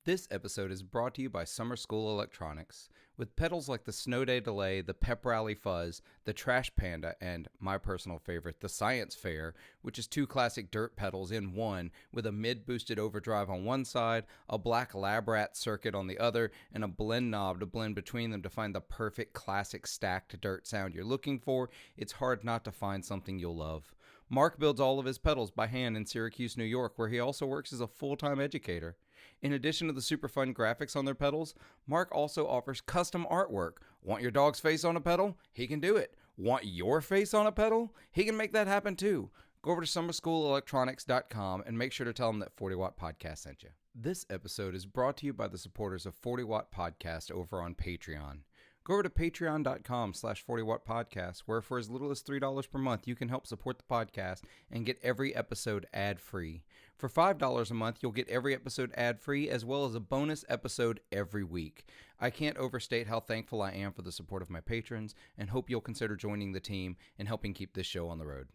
This episode is brought to you by Summer School Electronics. With pedals like the Snow Day Delay, the Pep Rally Fuzz, the Trash Panda, and my personal favorite, the Science Fair, which is two classic dirt pedals in one, with a mid-boosted overdrive on one side, a black lab rat circuit on the other, and a blend knob to blend between them to find the perfect classic stacked dirt sound you're looking for, it's hard not to find something you'll love. Mark builds all of his pedals by hand in Syracuse, New York, where he also works as a full-time educator. In addition to the super fun graphics on their pedals, Mark also offers custom artwork. Want your dog's face on a pedal? He can do it. Want your face on a pedal? He can make that happen too. Go over to summerschoolelectronics.com and make sure to tell him that 40 Watt Podcast sent you. This episode is brought to you by the supporters of 40 Watt Podcast over on Patreon. Go over to patreon.com/40wattpodcast, where for as little as $3 per month, you can help support the podcast and get every episode ad-free. For $5 a month, you'll get every episode ad-free, as well as a bonus episode every week. I can't overstate how thankful I am for the support of my patrons, and hope you'll consider joining the team and helping keep this show on the road.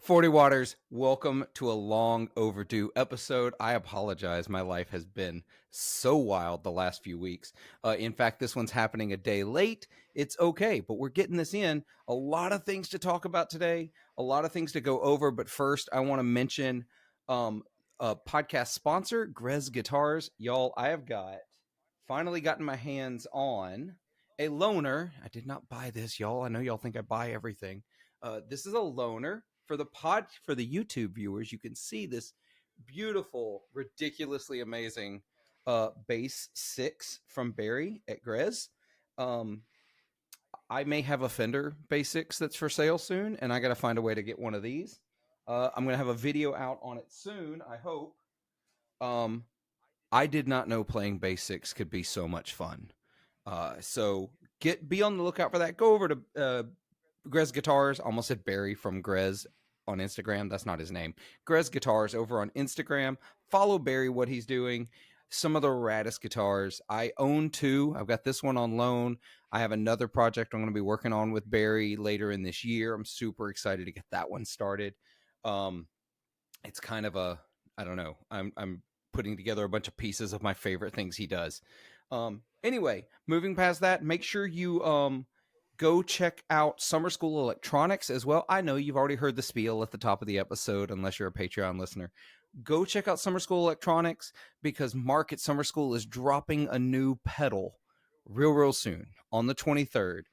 Forty Waters, welcome to a long overdue episode. I apologize. My life has been so wild the last few weeks. In fact, this one's happening a day late. It's okay, but we're getting this in. A lot of things to talk about today, a lot of things to go over. But first, I want to mention a podcast sponsor, Grez Guitars. Y'all, I have finally gotten my hands on a loaner. I did not buy this, y'all. I know y'all think I buy everything. This is a loaner. For the YouTube viewers, you can see this beautiful, ridiculously amazing Bass 6 from Barry at Grez. I may have a Fender Bass 6 that's for sale soon, and I got to find a way to get one of these. I'm going to have a video out on it soon, I hope. I did not know playing Bass 6 could be so much fun. So be on the lookout for that. Go over to Grez Guitars. Almost said Barry from Grez on Instagram. That's not his name. Grez Guitars over on Instagram. Follow Barry, what he's doing. Some of the raddest guitars. I own two. I've got this one on loan. I have another project I'm going to be working on with Barry later in this year. I'm super excited to get that one started. It's kind of I don't know. I'm putting together a bunch of pieces of my favorite things he does. Anyway, moving past that, make sure you go check out Summer School Electronics as well. I know you've already heard the spiel at the top of the episode, unless you're a Patreon listener. Go check out Summer School Electronics, because Mark at Summer School is dropping a new pedal real soon on the 23rd.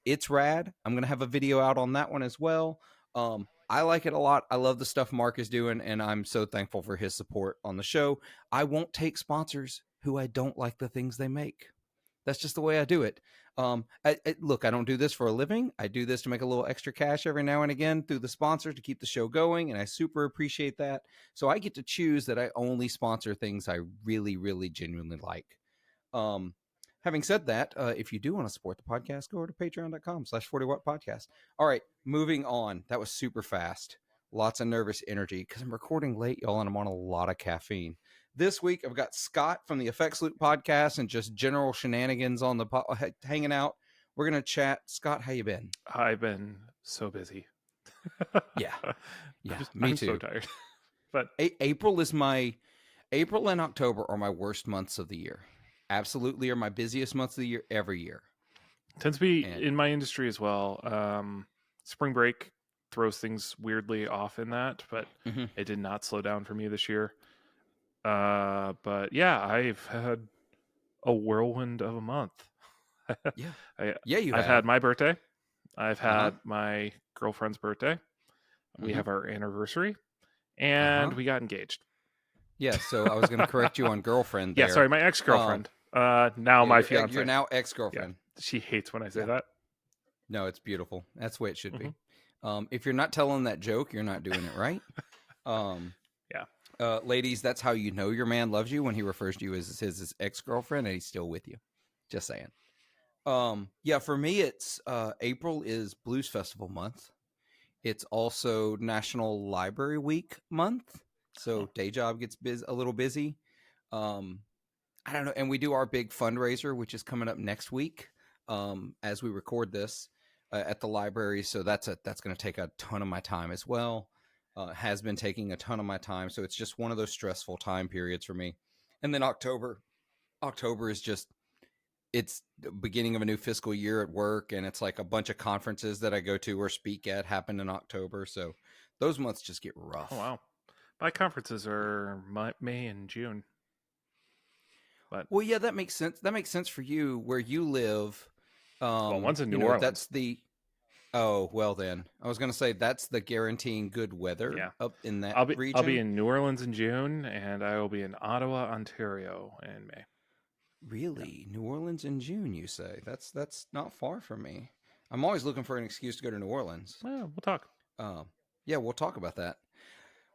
It's rad. I'm going to have a video out on that one as well. I like it a lot. I love the stuff Mark is doing, and I'm so thankful for his support on the show. I won't take sponsors who I don't like the things they make. That's just the way I do it. Look, I don't do this for a living. I do this to make a little extra cash every now and again through the sponsors to keep the show going, and I super appreciate that. So I get to choose that I only sponsor things I really genuinely like. Having said that, if you do want to support the podcast, go over to patreon.com/40wattpodcast. All right, moving on. That was super fast. Lots of nervous energy because I'm recording late, y'all, and I'm on a lot of caffeine. This week, I've got Scott from the Effects Loop podcast and just general shenanigans on the hanging out. We're going to chat. Scott, how you been? I've been so busy. Yeah, I'm too. So tired. But April and October are my worst months of the year. Absolutely are my busiest months of the year every year. Tends to be in my industry as well. Spring break throws things weirdly off in that, but it did not slow down for me this year. But yeah, I've had a whirlwind of a month. I've had my birthday. I've had my girlfriend's birthday. We have our anniversary, and we got engaged. Yeah, so I was going to correct you on girlfriend there. Yeah, sorry, my ex-girlfriend. Now my fiance. You're now ex-girlfriend. Yeah, she hates when I say that. No, it's beautiful. That's the way it should be. If you're not telling that joke, you're not doing it right. Ladies, that's how you know your man loves you, when he refers to you as his ex-girlfriend and he's still with you. Just saying. For me, it's April is Blues Festival month. It's also National Library Week month. So day job gets a little busy. I I don't know. And we do our big fundraiser, which is coming up next week, as we record this at the library. So that's going to take a ton of my time as well. Has been taking a ton of my time. So it's just one of those stressful time periods for me. And then October is just, it's the beginning of a new fiscal year at work, and it's like a bunch of conferences that I go to or speak at happen in October. So those months just get rough. Oh wow, my conferences are May and June. But well, yeah, that makes sense. That makes sense for you where you live. well, one's in New Orleans. That's the. Oh well, then I was going to say that's the guaranteeing good weather up in that region. I'll be in New Orleans in June, and I will be in Ottawa, Ontario in May. Really, yeah. New Orleans in June? You say that's not far from me. I'm always looking for an excuse to go to New Orleans. Well, we'll talk. Yeah, we'll talk about that.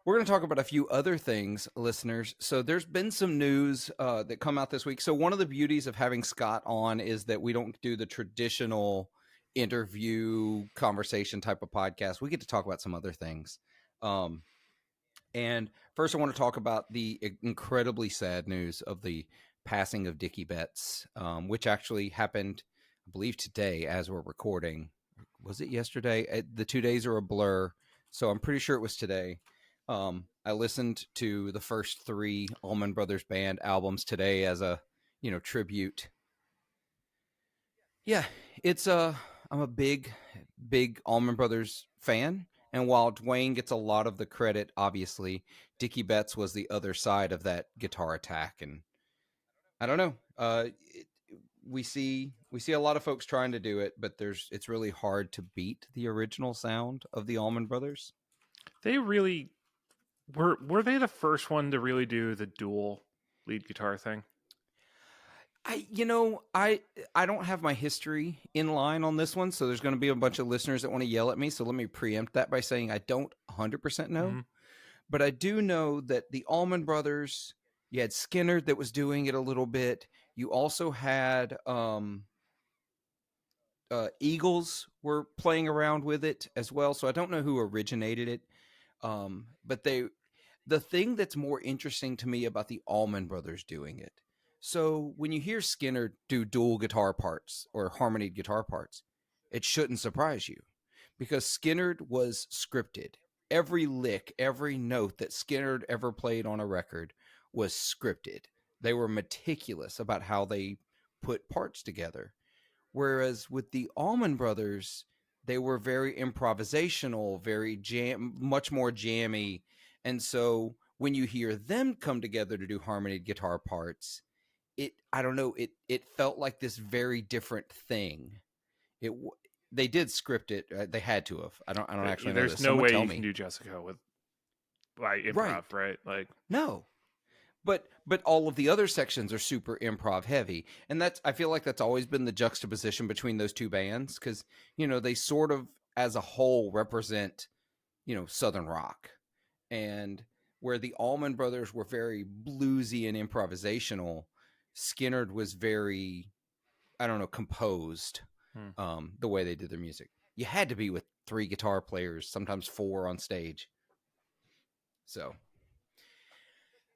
We're going to talk about a few other things, listeners. So there's been some news that come out this week. So one of the beauties of having Scott on is that we don't do the traditional interview conversation type of podcast. We get to talk about some other things. And first I want to talk about the incredibly sad news of the passing of Dickie Betts, which actually happened, I believe, today as we're recording. Was it yesterday? The 2 days are a blur, so I'm pretty sure it was today. I listened to the first 3 Allman Brothers Band albums today as a, tribute. Yeah, I'm a big Allman Brothers fan. And while Dwayne gets a lot of the credit, obviously, Dickie Betts was the other side of that guitar attack. And I don't know. We see a lot of folks trying to do it, but it's really hard to beat the original sound of the Allman Brothers. They really were they the first one to really do the dual lead guitar thing? I don't have my history in line on this one, so there's going to be a bunch of listeners that want to yell at me. So let me preempt that by saying I don't 100% know, Mm-hmm. but I do know that the Allman Brothers, you had Skinner that was doing it a little bit. You also had Eagles were playing around with it as well. So I don't know who originated it, but the thing that's more interesting to me about the Allman Brothers doing it. So when you hear Skinner do dual guitar parts or harmonied guitar parts, it shouldn't surprise you because Skinner was scripted. Every lick, every note that Skinner ever played on a record was scripted. They were meticulous about how they put parts together. Whereas with the Allman Brothers, they were very improvisational, very much more jammy. And so when you hear them come together to do harmonied guitar parts, I don't know, it felt like this very different thing. They did script it. They had to have. I don't actually know this. There's no way you can do Jessica by improv, right? Like no. But all of the other sections are super improv heavy. And I feel like that's always been the juxtaposition between those two bands because, they sort of as a whole represent, Southern rock. And where the Allman Brothers were very bluesy and improvisational, Skinner was very, I don't know, composed, the way they did their music. You had to be with 3 guitar players, sometimes 4 on stage. So,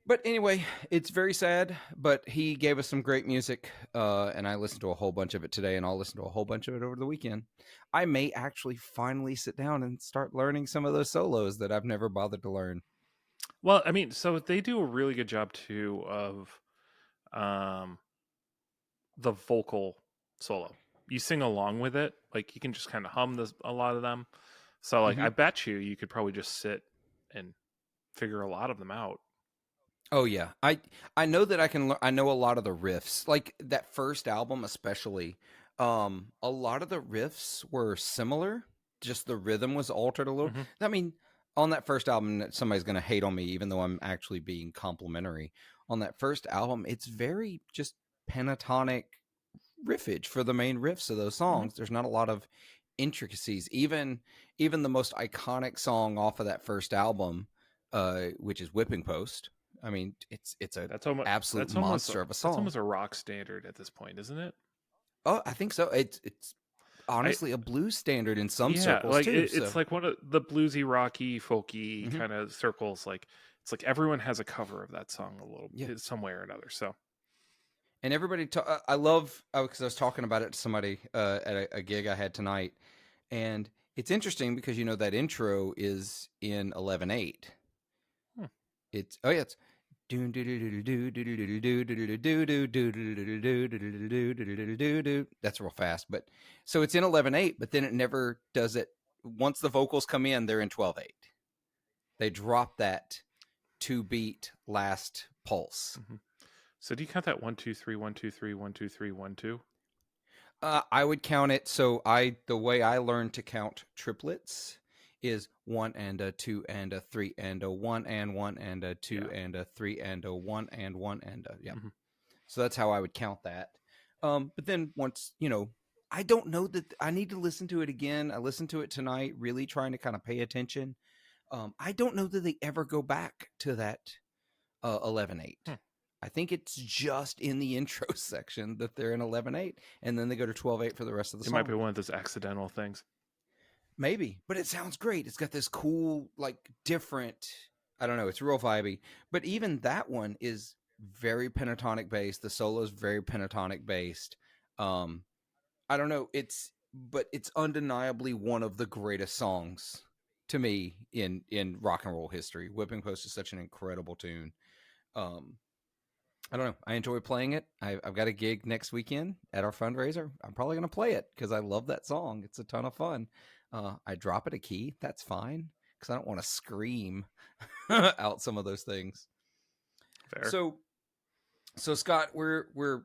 but anyway, it's very sad, but he gave us some great music, and I listened to a whole bunch of it today, and I'll listen to a whole bunch of it over the weekend. I may actually finally sit down and start learning some of those solos that I've never bothered to learn. Well, I mean, so they do a really good job too of the vocal solo. You sing along with it, like you can just kind of hum a lot of them. So like I bet you could probably just sit and figure a lot of them out. Oh yeah. I know that I can I know a lot of the riffs. Like that first album especially, a lot of the riffs were similar, just the rhythm was altered a little. I mean, on that first album, somebody's going to hate on me even though I'm actually being complimentary. On that first album, it's very just pentatonic riffage for the main riffs of those songs. There's not a lot of intricacies. Even the most iconic song off of that first album, which is Whipping Post. I mean, it's absolute monster of a song. That's almost a rock standard at this point, isn't it? Oh, I think so. It's honestly a blues standard in some circles like too. It's like one of the bluesy, rocky, folky kind of circles. Like it's like everyone has a cover of that song a little bit, some way or another. So And everybody, I love, because I was talking about it to somebody at a gig I had tonight, and it's interesting because that intro is in 11/8. Hmm. It's it's that's real fast, but so it's in 11/8, but then it never does it. Once the vocals come in, they're in 12/8. They drop that 2-beat last pulse. Mm-hmm. So do you count that 1 2 3 1 2 3 1 2 3 1 2? I would count it. So the way I learned to count triplets is 1 and a 2 and a 3 and a 1 and 1 and a 2 and a 3 and a 1 and 1 and a Mm-hmm. So that's how I would count that. But then once I don't know that I need to listen to it again. I listened to it tonight, really trying to kind of pay attention. I don't know that they ever go back to that 11/8. I think it's just in the intro section that they're in 11/8, and then they go to 12/8 for the rest of the song. It might be one of those accidental things. Maybe, but it sounds great. It's got this cool, like, different. I don't know. It's real vibey. But even that one is very pentatonic based. The solo is very pentatonic based. I don't know. But it's undeniably one of the greatest songs to me in rock and roll history. Whipping Post is such an incredible tune. I don't know. I enjoy playing it. I've got a gig next weekend at our fundraiser. I'm probably going to play it because I love that song. It's a ton of fun. I drop it a key. That's fine because I don't want to scream out some of those things. Fair. So Scott, we're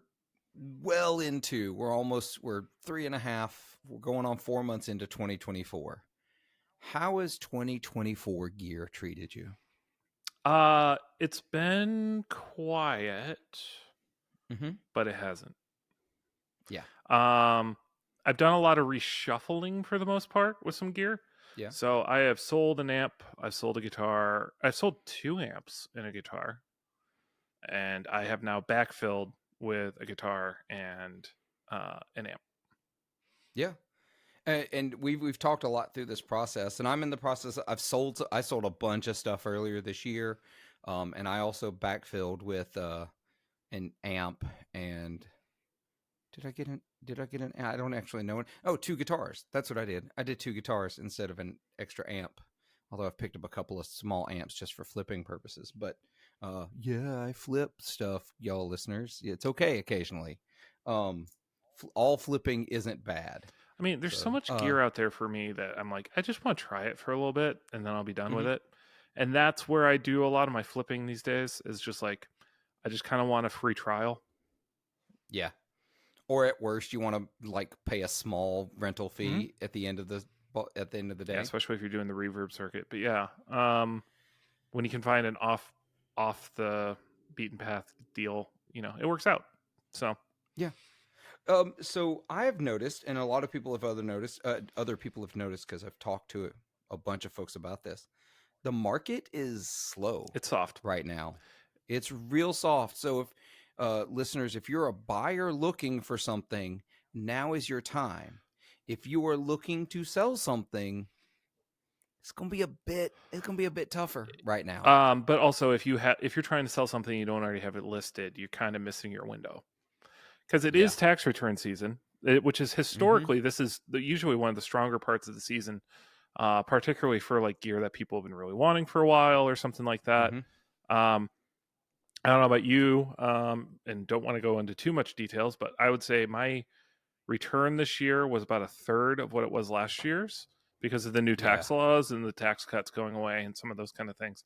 well into. We're 3.5. We're going on 4 months into 2024. How has 2024 gear treated you? It's been quiet, but it hasn't. Yeah. I've done a lot of reshuffling for the most part with some gear. Yeah. So I have sold an amp. I've sold a guitar. I've sold 2 amps and a guitar, and I have now backfilled with a guitar and an amp. Yeah. And we've talked a lot through this process, and I'm in the process. I sold a bunch of stuff earlier this year, and I also backfilled with an amp. And did I get an? I don't actually know it. Oh, 2 guitars. That's what I did. I did 2 guitars instead of an extra amp. Although I've picked up a couple of small amps just for flipping purposes. But yeah, I flip stuff, y'all listeners. It's okay occasionally. All flipping isn't bad. I mean, there's so much gear out there for me that I'm like, I just want to try it for a little bit and then I'll be done with it. And that's where I do a lot of my flipping these days, is just like, I just kind of want a free trial. Yeah. Or at worst, you want to like pay a small rental fee at the end of the day. Yeah, especially if you're doing the reverb circuit. But yeah, when you can find an off the beaten path deal, it works out. So yeah. So I have noticed, and a lot of people have other people have noticed because I've talked to a bunch of folks about this. The market is slow. It's soft right now. It's real soft. So if listeners, if you're a buyer looking for something, now is your time. If you are looking to sell something, it's gonna be a bit tougher right now. But also, if you're trying to sell something you don't already have it listed, you're kind of missing your window, because it is tax return season, which is historically this is usually one of the stronger parts of the season, particularly for like gear that people have been really wanting for a while or something like that. I don't know about you, and don't want to go into too much details, but I would say my return this year was about a third of what it was last year's because of the new tax laws and the tax cuts going away and some of those kind of things.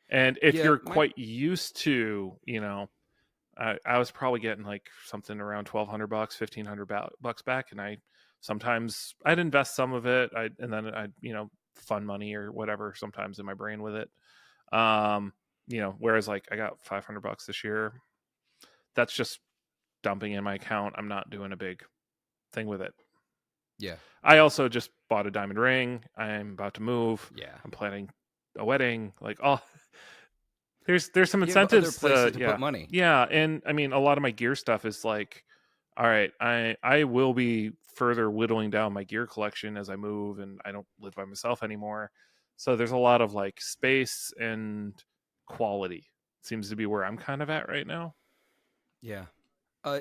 And if you're quite used to, I was probably getting like something around $1,200, $1,500 back, and I'd invest some of it, and then I'd fund money or whatever sometimes in my brain with it. Whereas like I got $500 this year, that's just dumping in my account. I'm not doing a big thing with it. Yeah. I also just bought a diamond ring. I'm about to move. Yeah. I'm planning a wedding. Like, there's some incentives. Other places to put money. Yeah, and I mean, a lot of my gear stuff is like, all right, I will be further whittling down my gear collection as I move, and I don't live by myself anymore. So there's a lot of like space and quality seems to be where I'm kind of at right now. Yeah.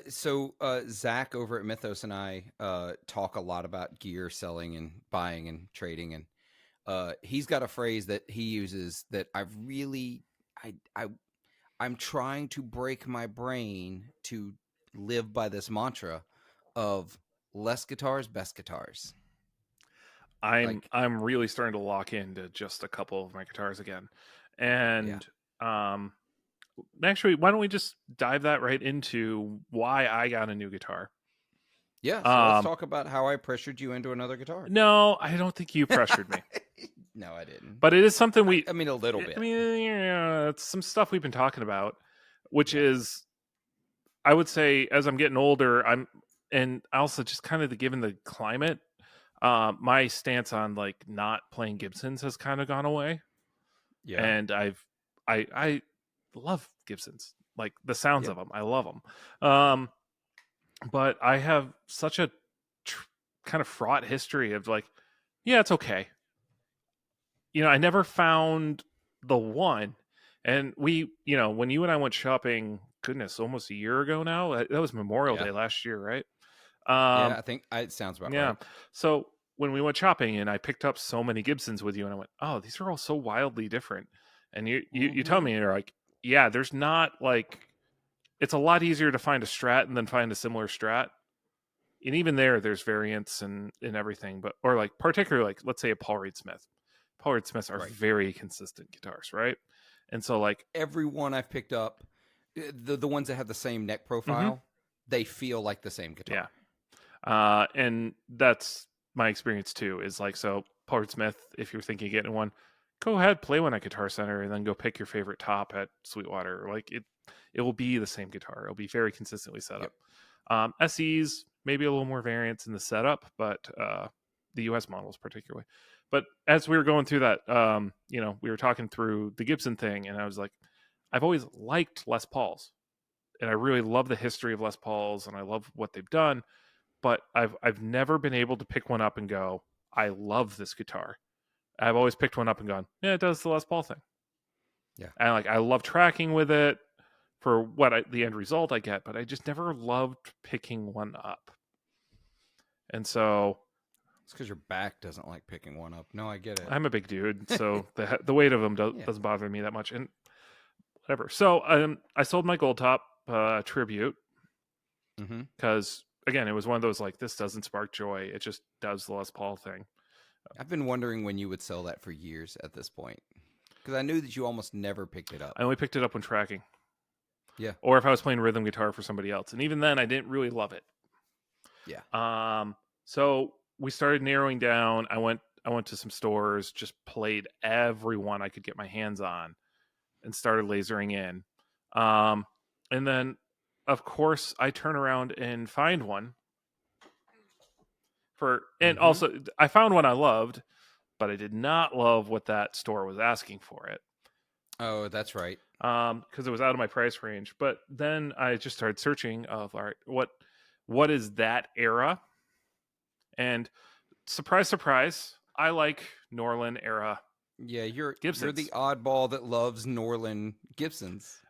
So Zach over at Mythos and I talk a lot about gear selling and buying and trading, and he's got a phrase that he uses that I've really I I'm trying to break my brain to live by this mantra of less guitars, best guitars. Like, I'm really starting to lock into just a couple of my guitars again. yeah. And um actually, why don't we just dive that right into why I got a new guitar? Yeah, so let's Um talk about how I pressured you into another guitar. no, I don't think you pressured me. No, I didn't. But it is something I mean, a little I bit. mean, yeah, it's some stuff we've been talking about, which Yeah. is, I would say, as I'm getting older, and also just kind of given the climate, my stance on like not playing Gibsons has kind of gone away, Yeah. and I love Gibsons, like the sounds Yeah. of them, I love them, but I have such a kind of fraught history of like, yeah, it's okay. I never found the one. And when you and I went shopping, goodness, almost a year ago now, that was Memorial Yeah. Day last year, right? Yeah. Um, I think it sounds about yeah. right. So when we went shopping and I picked up so many Gibsons with you and I went, oh, these are all so wildly different. And you tell Mm-hmm. me, you're like, yeah, there's not like, it's a lot easier to find a Strat than find a similar Strat. And even there's variants and everything, but, or like particularly like, let's say a Paul Reed Smith. Paul Reed Smiths are Right. very consistent guitars, right? And so like, Every one I've picked up, the ones that have the same neck mhm, profile, they feel like the same yeah, guitar. and that's my experience too. Is like, so Paul Reed Smith, if you're thinking of getting one, go ahead, play one at Guitar Center, and then go pick your favorite top at Sweetwater. Like it will be the same guitar. It'll be very consistently set Yep. up. SEs maybe a little more variance in the setup, but the US models particularly. But as we were going through that, we were talking through the Gibson thing, and I was like, I've always liked Les Pauls, and I really love the history of Les Pauls, and I love what they've done. But I've never been able to pick one up and go, I love this guitar. I've always picked one up and gone, yeah, it does the Les Paul thing. Yeah. And like, I love tracking with it for the end result I get, but I just never loved picking one up. And so It's because your back doesn't like picking one up. No, I get I'm a big dude, it. so the weight of them Yeah. doesn't bother me that much, and whatever. So I sold my Gold Top Tribute Mm-hmm. because again, it was one of those like, this doesn't spark joy; it just does the Les Paul thing. I've been wondering when you would sell that for years at this point, because I knew that you almost never picked it up. I only picked it up when tracking. Yeah. Or if I was playing rhythm guitar for somebody else, and even then, I didn't really love it. Yeah. So we started narrowing down. I went to some stores, just played every one I could get my hands on, and started lasering in. And then, of course, I turn around and find one and Mm-hmm. also I found one I loved, but I did not love what that store was asking for it. Oh, that's right. Because it was out of my price range. But then I just started searching of, all right, what is that era? And surprise, surprise, I like Norlin era Yeah, you're the Gibsons. oddball that loves Norlin Gibsons.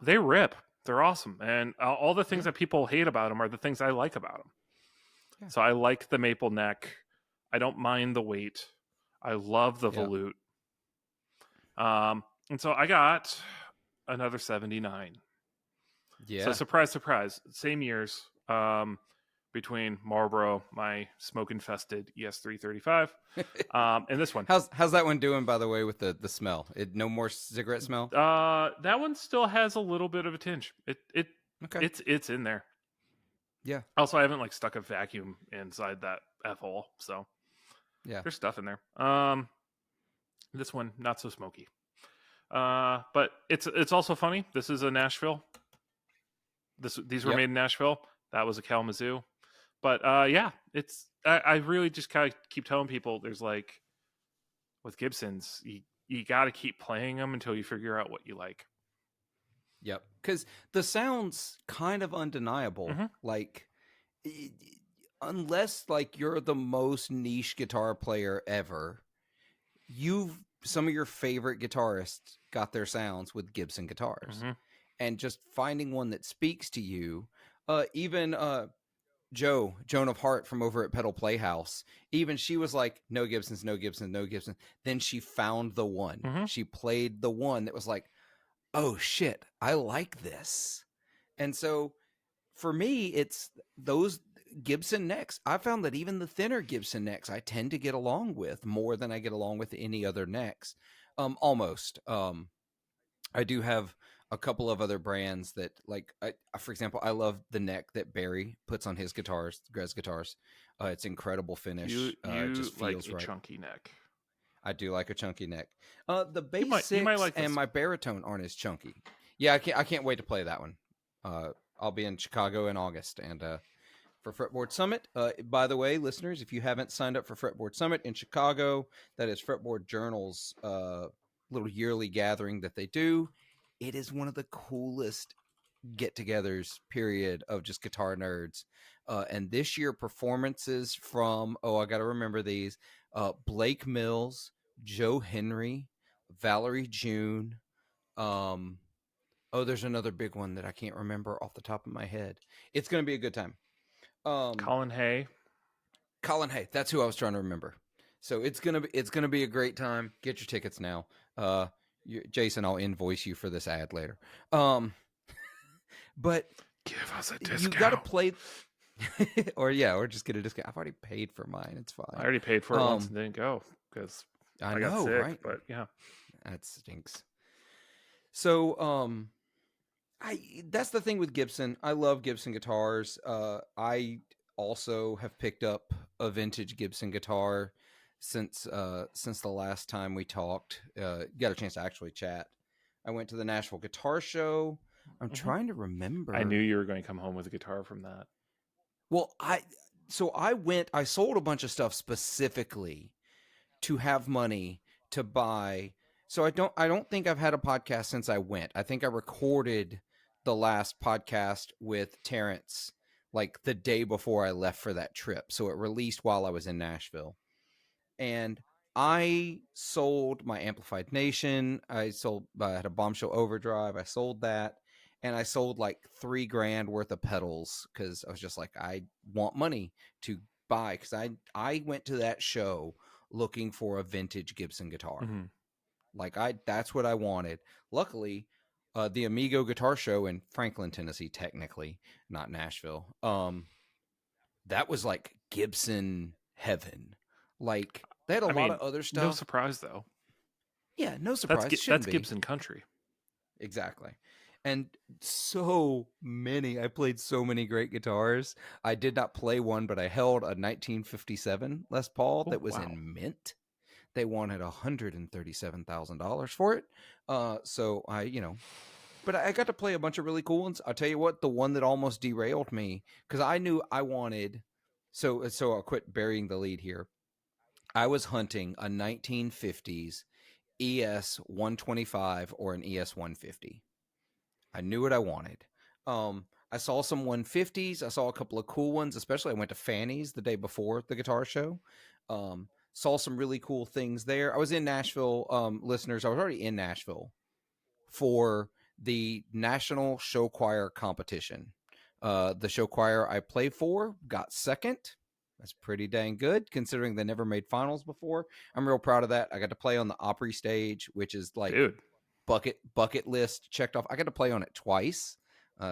They rip. They're awesome, and all the things Yeah. that people hate about them are the things I like about them. Yeah. So I like the maple neck. I don't mind the weight. I love the Yeah. volute. And so I got another 79. So Yeah. surprise, surprise, same years. Between Marlboro, my smoke infested ES335, and this one. How's that one doing, by the way, with the smell? No more cigarette smell? That one still has a little bit of a tinge. Okay. It's in there. Yeah. Also, I haven't like stuck a vacuum inside that F hole, so Yeah. there's stuff in there. This one not so smoky. But it's also funny. This is a Nashville. These were Yep. made in Nashville. That was a Kalamazoo. But yeah, I really just kind of keep telling people, there's like, with Gibsons, you got to keep playing them until you figure out what you like. Yep. Because the sound's kind of undeniable. Mm-hmm. Like, unless like you're the most niche guitar player ever, some of your favorite guitarists got their sounds with Gibson guitars. Mm-hmm. and just finding one that speaks to you. Even Joan of Heart from over at Pedal Playhouse, even she was like, no Gibsons, no Gibsons, no Gibsons. Then she found the one. Mm-hmm. She played the one that was like, oh shit, I like this. And so for me, it's those Gibson necks. I found that even the thinner Gibson necks I tend to get along with more than I get along with any other necks. Almost. I do have a couple of other brands that, like, for example, I love the neck that Barry puts on his guitars, Grez guitars. It's incredible finish. It You just like feels a right. chunky neck. I do like a chunky neck. The You bass might six like and this. my baritone aren't as chunky. Yeah, I can't wait to play that one. I'll be in Chicago in August, and for Fretboard Summit. By the way, listeners, if you haven't signed up for Fretboard Summit in Chicago, that is Fretboard Journal's little yearly gathering that they do. It is one of the coolest get-togethers, period, of just guitar nerds. And this year, performances from, I got to remember these, Blake Mills, Joe Henry, Valerie June. There's another big one that I can't remember off the top of my head. It's going to be a good time. Colin Hay. Colin Hay, that's who I was trying to remember. So it's gonna be a great time. Get your tickets now. Jason, I'll invoice you for this ad later. But Give us a discount. you got to play, or just get a discount. I've already paid for mine. It's fine. I already paid for it once and didn't go because I got sick. Right? But yeah, that stinks. So that's the thing with Gibson. I love Gibson guitars. I also have picked up a vintage Gibson guitar since the last time we talked. Got a chance to actually chat. I went to the Nashville Guitar Show. I'm trying to remember. I knew you were going to come home with a guitar from that. Well, I sold a bunch of stuff specifically to have money to buy. So I don't think I've had a podcast since I went. I think I recorded the last podcast with Terrence like the day before I left for that trip. So it released while I was in Nashville. And I sold my Amplified Nation. I had a Bombshell Overdrive. I sold that. And I sold like $3,000 worth of pedals because I was just like, I want money to buy. Because I went to that show looking for a vintage Gibson guitar. Mm-hmm. Like that's what I wanted. Luckily, the Amigo Guitar Show in Franklin, Tennessee, technically, not Nashville. That was like Gibson heaven. Like they had a lot of other stuff. No surprise though. Yeah, no surprise. That's Gibson country. Exactly. And so many. I played so many great guitars. I did not play one, but I held a 1957 Les Paul that was in mint. They wanted $137,000 for it. So but I got to play a bunch of really cool ones. I'll tell you what, the one that almost derailed me, because I knew I wanted, so I'll quit burying the lead here. I was hunting a 1950s ES 125 or an ES 150. I knew what I wanted. I saw some 150s. I saw a couple of cool ones, especially I went to Fanny's the day before the guitar show. Saw some really cool things there. I was in Nashville, listeners. I was already in Nashville for the National Show Choir competition. The show choir I played for got second. That's pretty dang good considering they never made finals before. I'm real proud of that. I got to play on the Opry stage, which is like bucket list checked off. I got to play on it twice.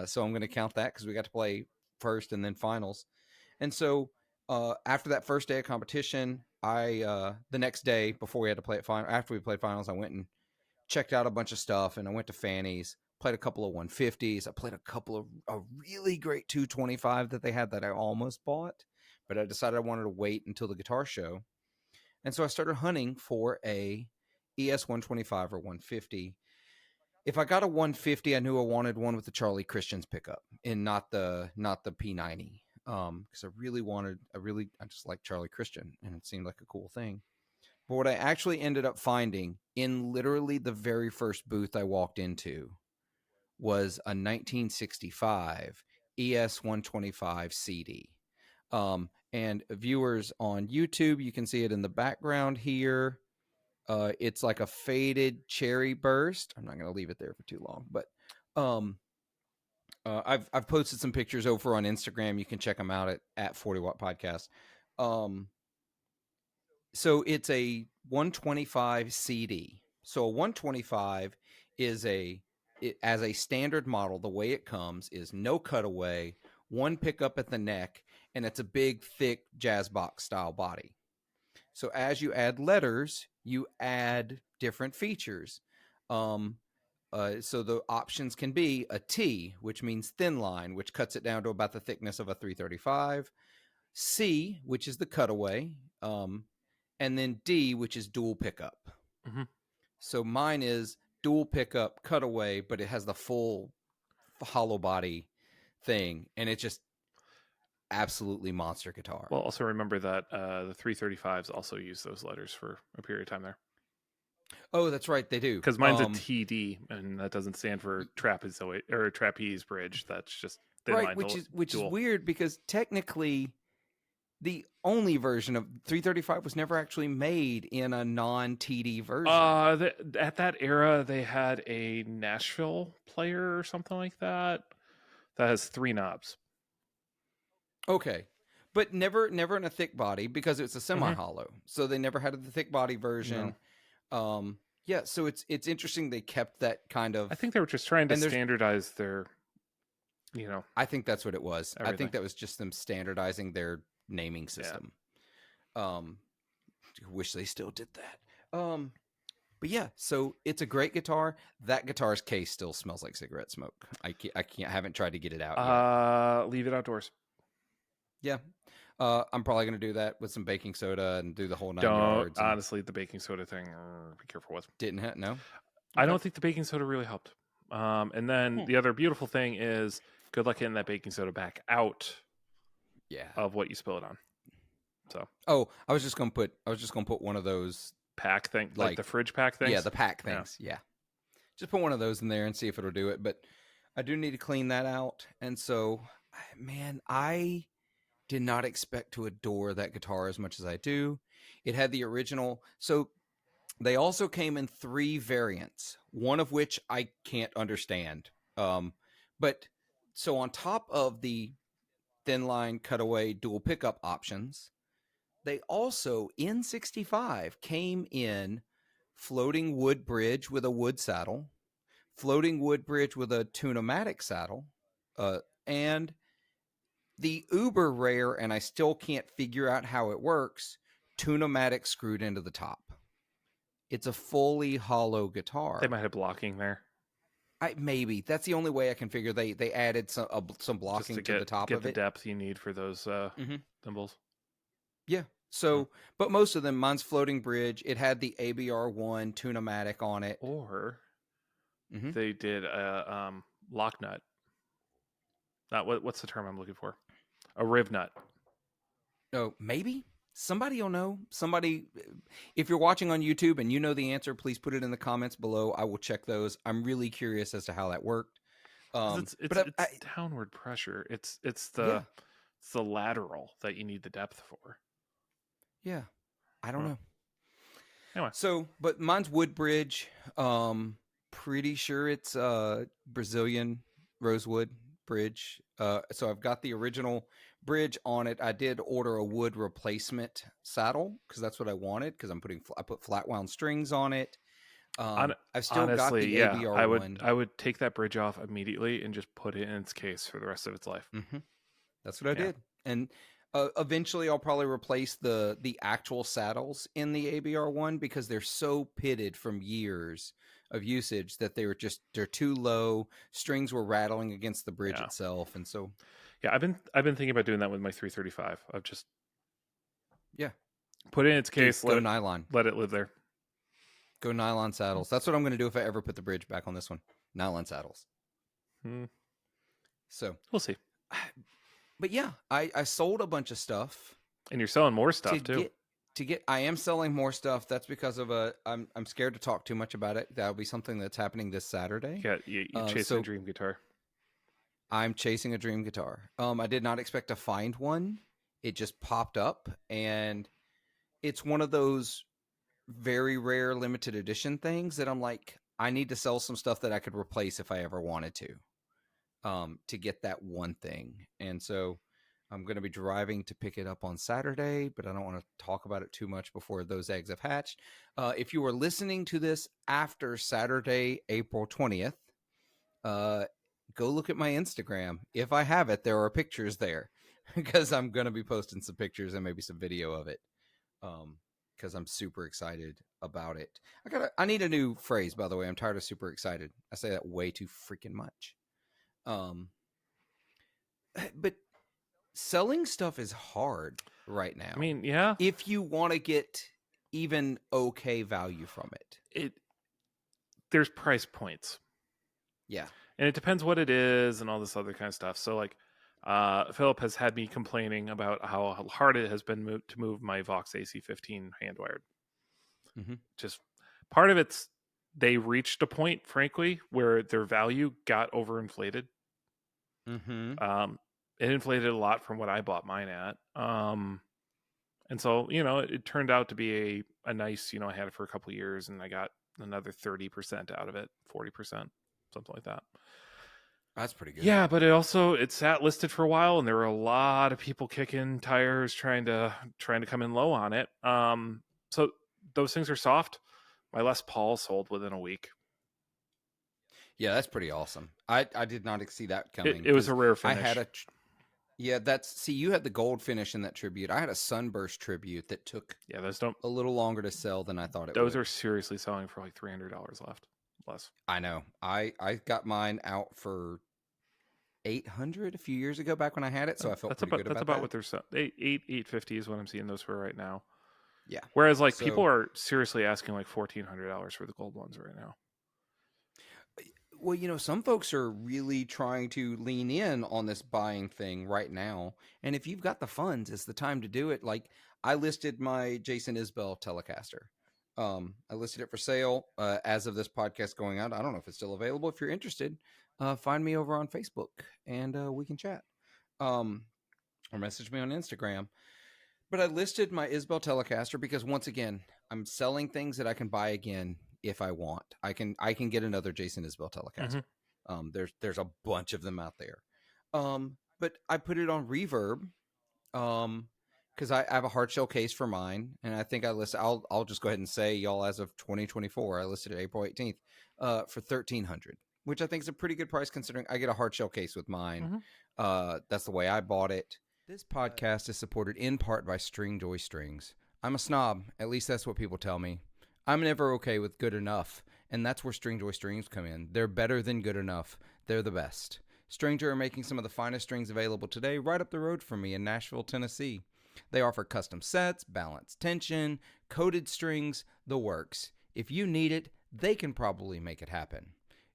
So I'm going to count that because we got to play first and then finals. And so after that first day of competition, the next day before we had to play it after we played finals, I went and checked out a bunch of stuff, and I went to Fanny's, played a couple of 150s. I played a couple of a really great 225 that they had that I almost bought, but I decided I wanted to wait until the guitar show. And so I started hunting for a ES 125 or 150. If I got a 150, I knew I wanted one with the Charlie Christians pickup and not the P90. Because I just like Charlie Christian, and it seemed like a cool thing. But what I actually ended up finding in literally the very first booth I walked into was a 1965 ES 125 CD. And viewers on YouTube, you can see it in the background here. It's like a faded cherry burst. I'm not going to leave it there for too long, but Um, I've posted some pictures over on Instagram. You can check them out at 40 Watt Podcast. Um, so it's a 125 CD. So a 125 is as a standard model. The way it comes is no cutaway, one pickup at the neck, and it's a big, thick jazz box style body. So as you add letters, you add different features. So the options can be a T, which means thin line, which cuts it down to about the thickness of a 335. C, which is the cutaway, and then D, which is dual pickup. Mm-hmm. So mine is dual pickup cutaway, but it has the full hollow body thing, and it's just absolutely monster guitar. Well, also remember that the 335s also use those letters for a period of time there. Oh, that's right, they do. Because mine's a TD, and that doesn't stand for trapezoid or trapeze bridge. That's just thin right, line which is dual. weird because technically the only version of 335 was never actually made in a non-TD version. At that era, they had a Nashville player or something like that has 3 knobs. Okay, but never in a thick body because it's a semi-hollow. Mm-hmm. So they never had the thick body version. No. Yeah, so it's interesting they kept that kind of. I think they were just trying to standardize their, I think that's what it was. Everything. I think that was just them standardizing their naming system. Yeah. Wish they still did that. But yeah, so it's a great guitar. That guitar's case still smells like cigarette smoke. I haven't tried to get it out yet. Leave it outdoors. Yeah. I'm probably going to do that with some baking soda and do the whole 9 yards. Honestly, the baking soda thing, be careful with. Didn't it? No? Okay. I don't think the baking soda really helped. And then the other beautiful thing is good luck getting that baking soda back out of what you spill it on. So. I was just going to put one of those pack thing, like the fridge pack things. Yeah, the pack things. Yeah. Just put one of those in there and see if it'll do it. But I do need to clean that out. And so, man, I did not expect to adore that guitar as much as I do. It had the original. So they also came in 3 variants, one of which I can't understand. But so on top of the thin line cutaway dual pickup options, they also in 65 came in floating wood bridge with a wood saddle, floating wood bridge with a Tune-o-matic saddle, and the uber rare, and I still can't figure out how it works, Tune-o-matic screwed into the top. It's a fully hollow guitar. They might have blocking there. Maybe. That's the only way I can figure. They added some blocking to the top of it. Get the depth you need for those thimbles. Yeah. So, but most of them, mine's floating bridge. It had the ABR1 Tune-o-matic on it. Or they did a lock nut. Not what's the term I'm looking for? A riv nut. Oh, maybe. Somebody will know. Somebody, if you're watching on YouTube and you know the answer, please put it in the comments below. I will check those. I'm really curious as to how that worked. It's downward pressure. It's the lateral that you need the depth for. Yeah, I don't know. Anyway, so but mine's wood bridge. Pretty sure it's Brazilian rosewood bridge. So I've got the original bridge on it. I did order a wood replacement saddle because that's what I wanted because I put flat wound strings on it. I've still got the ABR1. I would take that bridge off immediately and just put it in its case for the rest of its life. Mm-hmm. That's what I did. And eventually I'll probably replace the actual saddles in the ABR1 because they're so pitted from years of usage that they're too low. Strings were rattling against the bridge itself, and so I've been thinking about doing that with my 335. I've just put it in its case. Go nylon. Let it live there. Go nylon saddles. That's what I'm going to do if I ever put the bridge back on this one. Nylon saddles. So we'll see. But yeah, I sold a bunch of stuff, and you're selling more stuff too. I am selling more stuff. That's because of I'm scared to talk too much about it. That'll be something that's happening this Saturday. Yeah, you chasing a dream guitar. I'm chasing a dream guitar. I did not expect to find one. It just popped up, and it's one of those very rare limited edition things that I'm like, I need to sell some stuff that I could replace if I ever wanted to get that one thing. And so I'm going to be driving to pick it up on Saturday, but I don't want to talk about it too much before those eggs have hatched. If you are listening to this after Saturday, April 20th, go look at my Instagram. If I have it, there are pictures there because I'm going to be posting some pictures and maybe some video of it. Because I'm super excited about it. I need a new phrase, by the way. I'm tired of super excited. I say that way too freaking much. But selling stuff is hard right now. I mean, yeah. If you want to get even okay value from it, there's price points. Yeah. And it depends what it is and all this other kind of stuff. So like Phillip has had me complaining about how hard it has been to move my Vox AC15 hand wired. Mm-hmm. Just part of it's they reached a point, frankly, where their value got overinflated. Mm-hmm. It inflated a lot from what I bought mine at. And so, it turned out to be a nice, I had it for a couple of years and I got another 30% out of it, 40%, something like that. That's pretty good. Yeah, but it sat listed for a while and there were a lot of people kicking tires trying to come in low on it. So those things are soft. My Les Paul sold within a week. Yeah, that's pretty awesome. I did not see that coming. It was a rare finish. I had you had the gold finish in that tribute. I had a sunburst tribute that took those don't a little longer to sell than I thought it those would. Are seriously selling for like $300 less. I know. I got mine out for $800 a few years ago back when I had it, so I felt pretty good about that. That's about what they're selling. $850 is what I'm seeing those for right now. Yeah. Whereas people are seriously asking like $1,400 for the gold ones right now. Well, some folks are really trying to lean in on this buying thing right now. And if you've got the funds, it's the time to do it. Like I listed my Jason Isbell Telecaster. I listed it for sale as of this podcast going out. I don't know if it's still available. If you're interested, find me over on Facebook and we can chat. Or message me on Instagram. But I listed my Isbell Telecaster because once again, I'm selling things that I can buy again if I want. I can get another Jason Isbell Telecaster. Mm-hmm. There's a bunch of them out there. But I put it on Reverb because I have a hard shell case for mine, and I think I'll just go ahead and say, y'all, as of 2024, I listed it April 18th for $1,300, which I think is a pretty good price considering I get a hard shell case with mine. Mm-hmm. That's the way I bought it. This podcast is supported in part by Stringjoy Strings. I'm a snob, at least that's what people tell me. I'm never okay with good enough, and that's where Stringjoy Strings come in. They're better than good enough. They're the best. Stringjoy are making some of the finest strings available today right up the road from me in Nashville, Tennessee. They offer custom sets, balanced tension, coated strings, the works. If you need it, they can probably make it happen.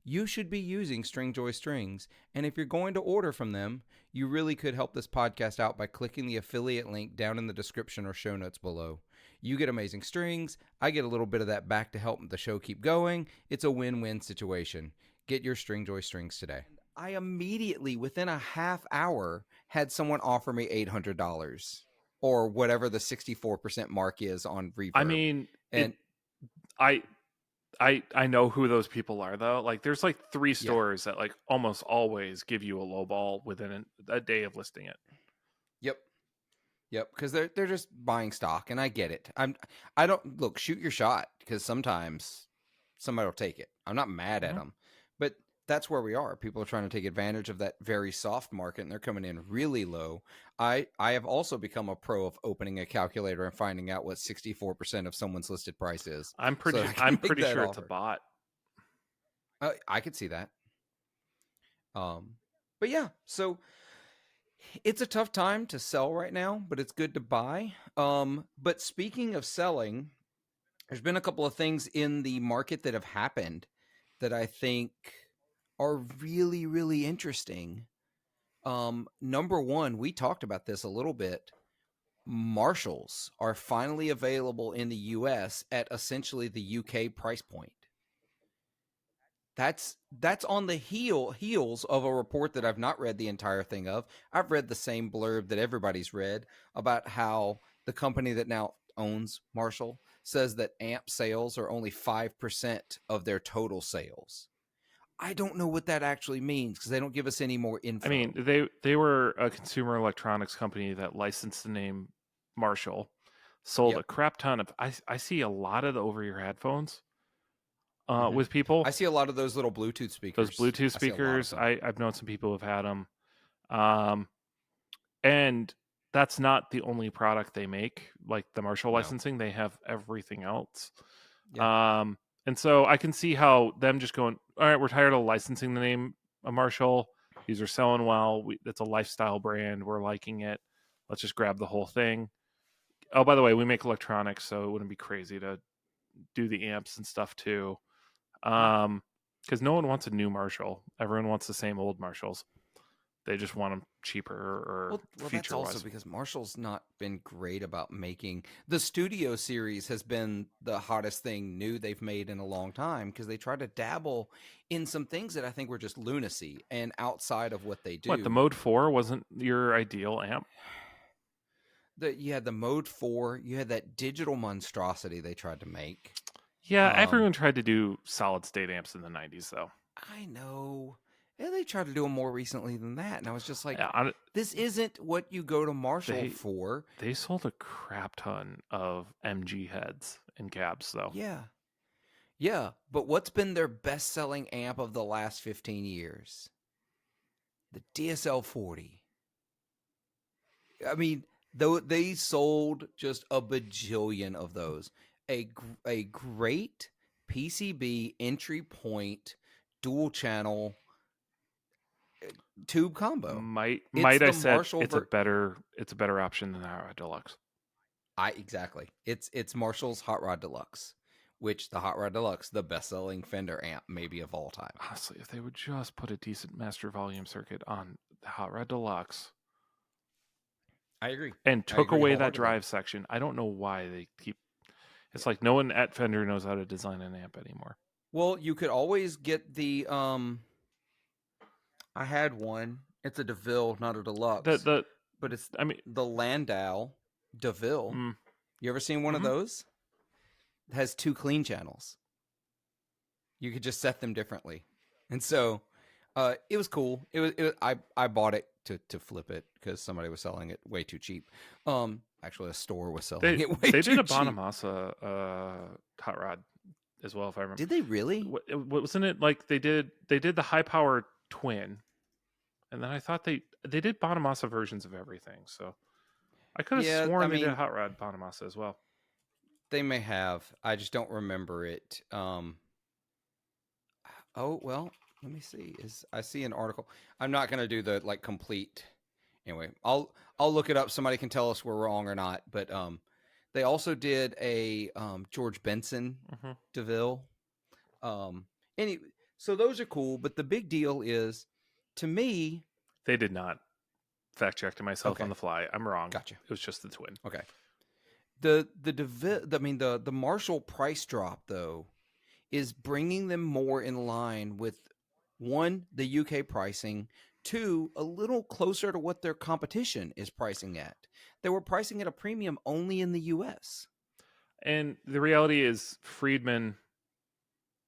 You should be using Stringjoy Strings, and if you're going to order from them, you really could help this podcast out by clicking the affiliate link down in the description or show notes below. You get amazing strings, I get a little bit of that back to help the show keep going. It's a win-win situation. Get your Stringjoy Strings today. I immediately, within a half hour, had someone offer me $800 or whatever the 64% mark is on Reverb. I mean, I know who those people are though. Like there's like 3 stores that like almost always give you a low ball within a day of listing it. Yep, because they're just buying stock, and I get it. I don't look, shoot your shot, because sometimes somebody will take it. I'm not mad at them, but that's where we are. People are trying to take advantage of that very soft market, and they're coming in really low. I have also become a pro of opening a calculator and finding out what 64% of someone's listed price is. I'm pretty sure it's a bot. I could see that. But yeah, so it's a tough time to sell right now, but it's good to buy. But speaking of selling, there's been a couple of things in the market that have happened that I think are really, really interesting. Number one, we talked about this a little bit. Marshalls are finally available in the US at essentially the UK price point. That's on the heels of a report that I've not read the entire thing of. I've read the same blurb that everybody's read about how the company that now owns Marshall, says that amp sales are only 5% of their total sales. I don't know what that actually means because they don't give us any more info. I mean, they were a consumer electronics company that licensed the name Marshall, sold a crap ton of. I see a lot of the over-ear headphones with people. I see a lot of those little Bluetooth speakers. Those Bluetooth speakers. I've known some people who've had them, and that's not the only product they make. Like the Marshall licensing, they have everything else. Yeah. And so I can see how them just going, all right, we're tired of licensing the name of Marshall. These are selling well. It's a lifestyle brand. We're liking it. Let's just grab the whole thing. Oh, by the way, we make electronics, so it wouldn't be crazy to do the amps and stuff too. Because no one wants a new Marshall. Everyone wants the same old Marshalls. They just want them cheaper or feature-wise. That's also because Marshall's not been great about making. The Studio series has been the hottest thing new they've made in a long time because they tried to dabble in some things that I think were just lunacy and outside of what they do. What, the Mode 4 wasn't your ideal amp? You had the Mode 4. You had that digital monstrosity they tried to make. Yeah, everyone tried to do solid-state amps in the 90s, though. I know. Yeah, they tried to do them more recently than that, and I was just like, this isn't what you go to Marshall for. They sold a crap ton of MG heads and cabs, though. Yeah, but what's been their best-selling amp of the last 15 years? The DSL 40. I mean, though they sold just a bajillion of those. A great PCB entry point dual channel tube combo. Might I say it's a better option than the Hot Rod Deluxe. Exactly. It's Marshall's Hot Rod Deluxe, which the Hot Rod Deluxe, the best-selling Fender amp maybe of all time. Honestly, if they would just put a decent master volume circuit on the Hot Rod Deluxe, I agree. And took away that drive section. I don't know why they keep. It's like no one at Fender knows how to design an amp anymore. Well, you could always get the I had one. It's a DeVille, not a Deluxe. But it's the Landau DeVille. You ever seen one of those? It has 2 clean channels. You could just set them differently, and so it was cool. I bought it to flip it because somebody was selling it way too cheap. Actually, a store was selling it way too cheap. They did a Bonamassa hot rod as well, if I remember. Did they really? Wasn't it like they did the high power twin, and then I thought they did Bonamassa versions of everything. So I could have sworn they did a hot rod Bonamassa as well. They may have. I just don't remember it. Oh well. Let me see. I see an article. I'm not going to do the complete. Anyway, I'll look it up. Somebody can tell us we're wrong or not. But they also did a George Benson DeVille. So those are cool. But the big deal is, to me, they did not. Fact checked myself on the fly. I'm wrong. Gotcha. It was just the twin. Okay. The Marshall price drop though is bringing them more in line with, 1, the UK pricing, 2, a little closer to what their competition is pricing at. They were pricing at a premium only in the US. And the reality is Friedman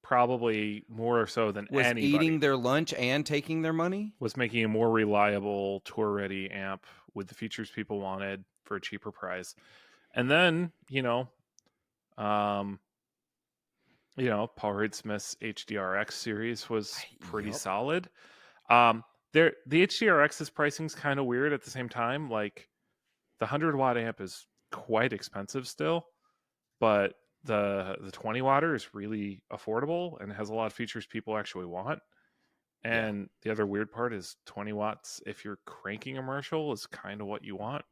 probably more so than anybody eating their lunch and taking their money, was making a more reliable tour ready amp with the features people wanted for a cheaper price. And then, Paul Reed Smith's HDRX series was pretty solid. The HDRX's pricing is kind of weird at the same time. Like the 100-watt amp is quite expensive still, but the 20-watter is really affordable and has a lot of features people actually want. And the other weird part is 20 watts, if you're cranking a Marshall, is kind of what you want.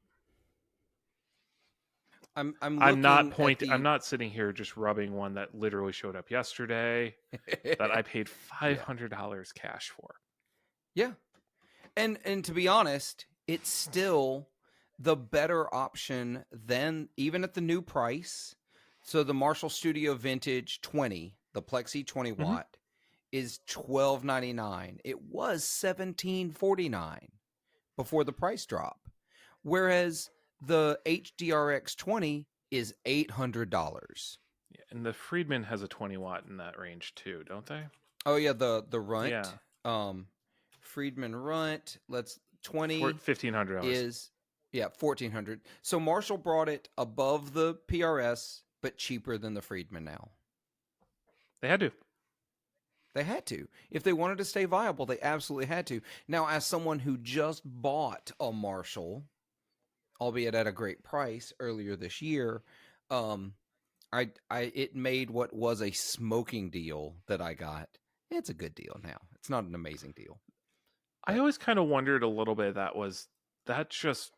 I'm not sitting here just rubbing one that literally showed up yesterday that I paid $500 cash for. Yeah. And to be honest, it's still the better option than, even at the new price. So the Marshall Studio Vintage 20, the Plexi 20 watt is $12.99. It was $17.49 before the price drop. Whereas the HDRX 20 is $800. Yeah, and the Friedman has a 20 watt in that range too, don't they? Oh yeah, the Yeah, Runt, Friedman Runt. Let's 20 $1,500. is 1400. So Marshall brought it above the PRS, but cheaper than the Friedman now. They had to. They had to. If they wanted to stay viable, they absolutely had to. Now, as someone who just bought a Marshall, albeit at a great price earlier this year, um, it made what was a smoking deal that I got. It's a good deal now. It's not an amazing deal. I always kind of wondered a little bit that's just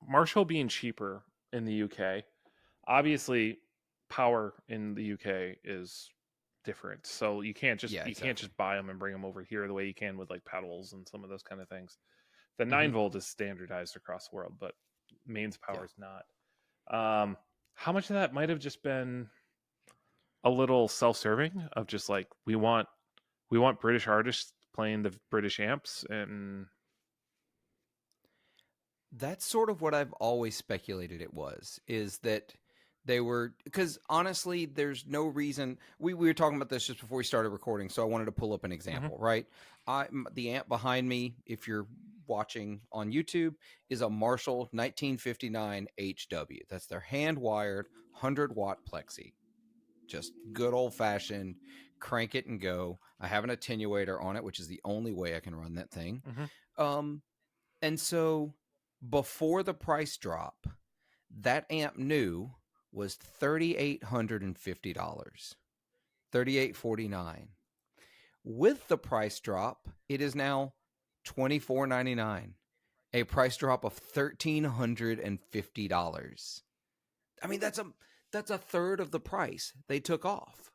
Marshall being cheaper in the UK. Obviously, power in the UK is different, so you can't just buy them and bring them over here the way you can with like pedals and some of those kind of things. The 9 volt is standardized across the world, but mains power is not. How much of that might have just been a little self-serving of just like we want British artists playing the British amps, and that's sort of what I've always speculated it was, is that they were, because honestly, there's no reason. We were talking about this just before we started recording, so I wanted to pull up an example, right? The amp behind me, if you're watching on YouTube, is a Marshall 1959 HW. That's their hand-wired 100-watt plexi. Just good old-fashioned crank it and go. I have an attenuator on it, which is the only way I can run that thing. And so before the price drop, that amp new was $3,850, $3,849. With the price drop, it is now $2,499, a price drop of $1,350. I mean, that's a third of the price they took off.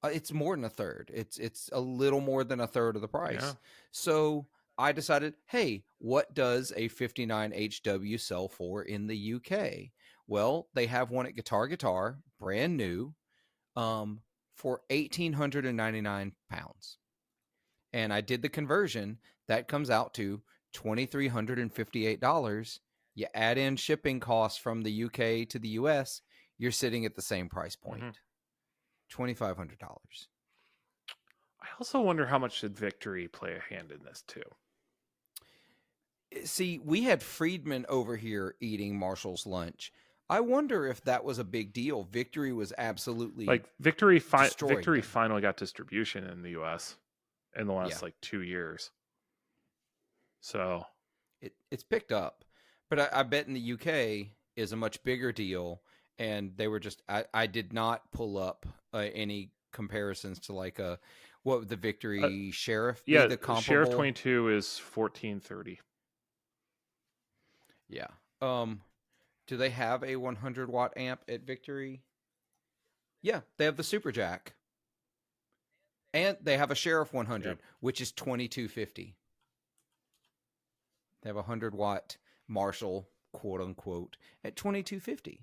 It's more than a third. It's a little more than a third of the price. Yeah. So I decided, hey, what does a 59 HW sell for in the UK? Well, they have one at Guitar, brand new, for £1,899. And I did the conversion. That comes out to $2,358. You add in shipping costs from the UK to the US, you're sitting at the same price point, $2,500. I also wonder how much did Victory play a hand in this too. See, we had Friedman over here eating Marshall's lunch. I wonder if that was a big deal. Victory was absolutely like Victory them. finally got distribution in the US in the last like 2 years. So it's picked up, but I bet in the UK is a much bigger deal. And they were just, I did not pull up any comparisons to like what would the Victory Sheriff be, the comparable? Sheriff 22 is 1430. Yeah. Do they have a 100-watt amp at Victory? Yeah, they have the Super Jack. And they have a Sheriff 100, which is $2,250. They have a 100-watt Marshall, quote unquote, at $2,250.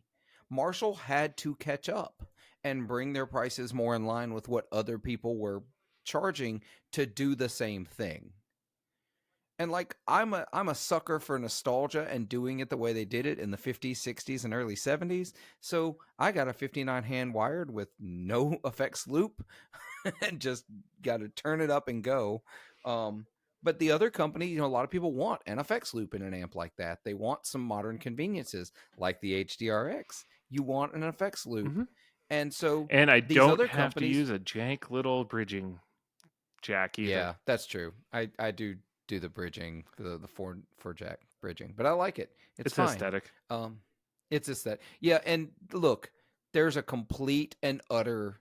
Marshall had to catch up and bring their prices more in line with what other people were charging to do the same thing. And like I'm a sucker for nostalgia and doing it the way they did it in the 50s, 60s, and early 70s. So I got a 59 hand wired with no effects loop and just got to turn it up and go. But the other company, a lot of people want an effects loop in an amp like that. They want some modern conveniences like the HDRX. You want an effects loop. And so I these don't other have companies, to use a jank little bridging jack either. Yeah, that's true. I do the bridging, the four jack bridging, but I like it. It's fine. Aesthetic. It's aesthetic. Yeah, and look, there's a complete and utter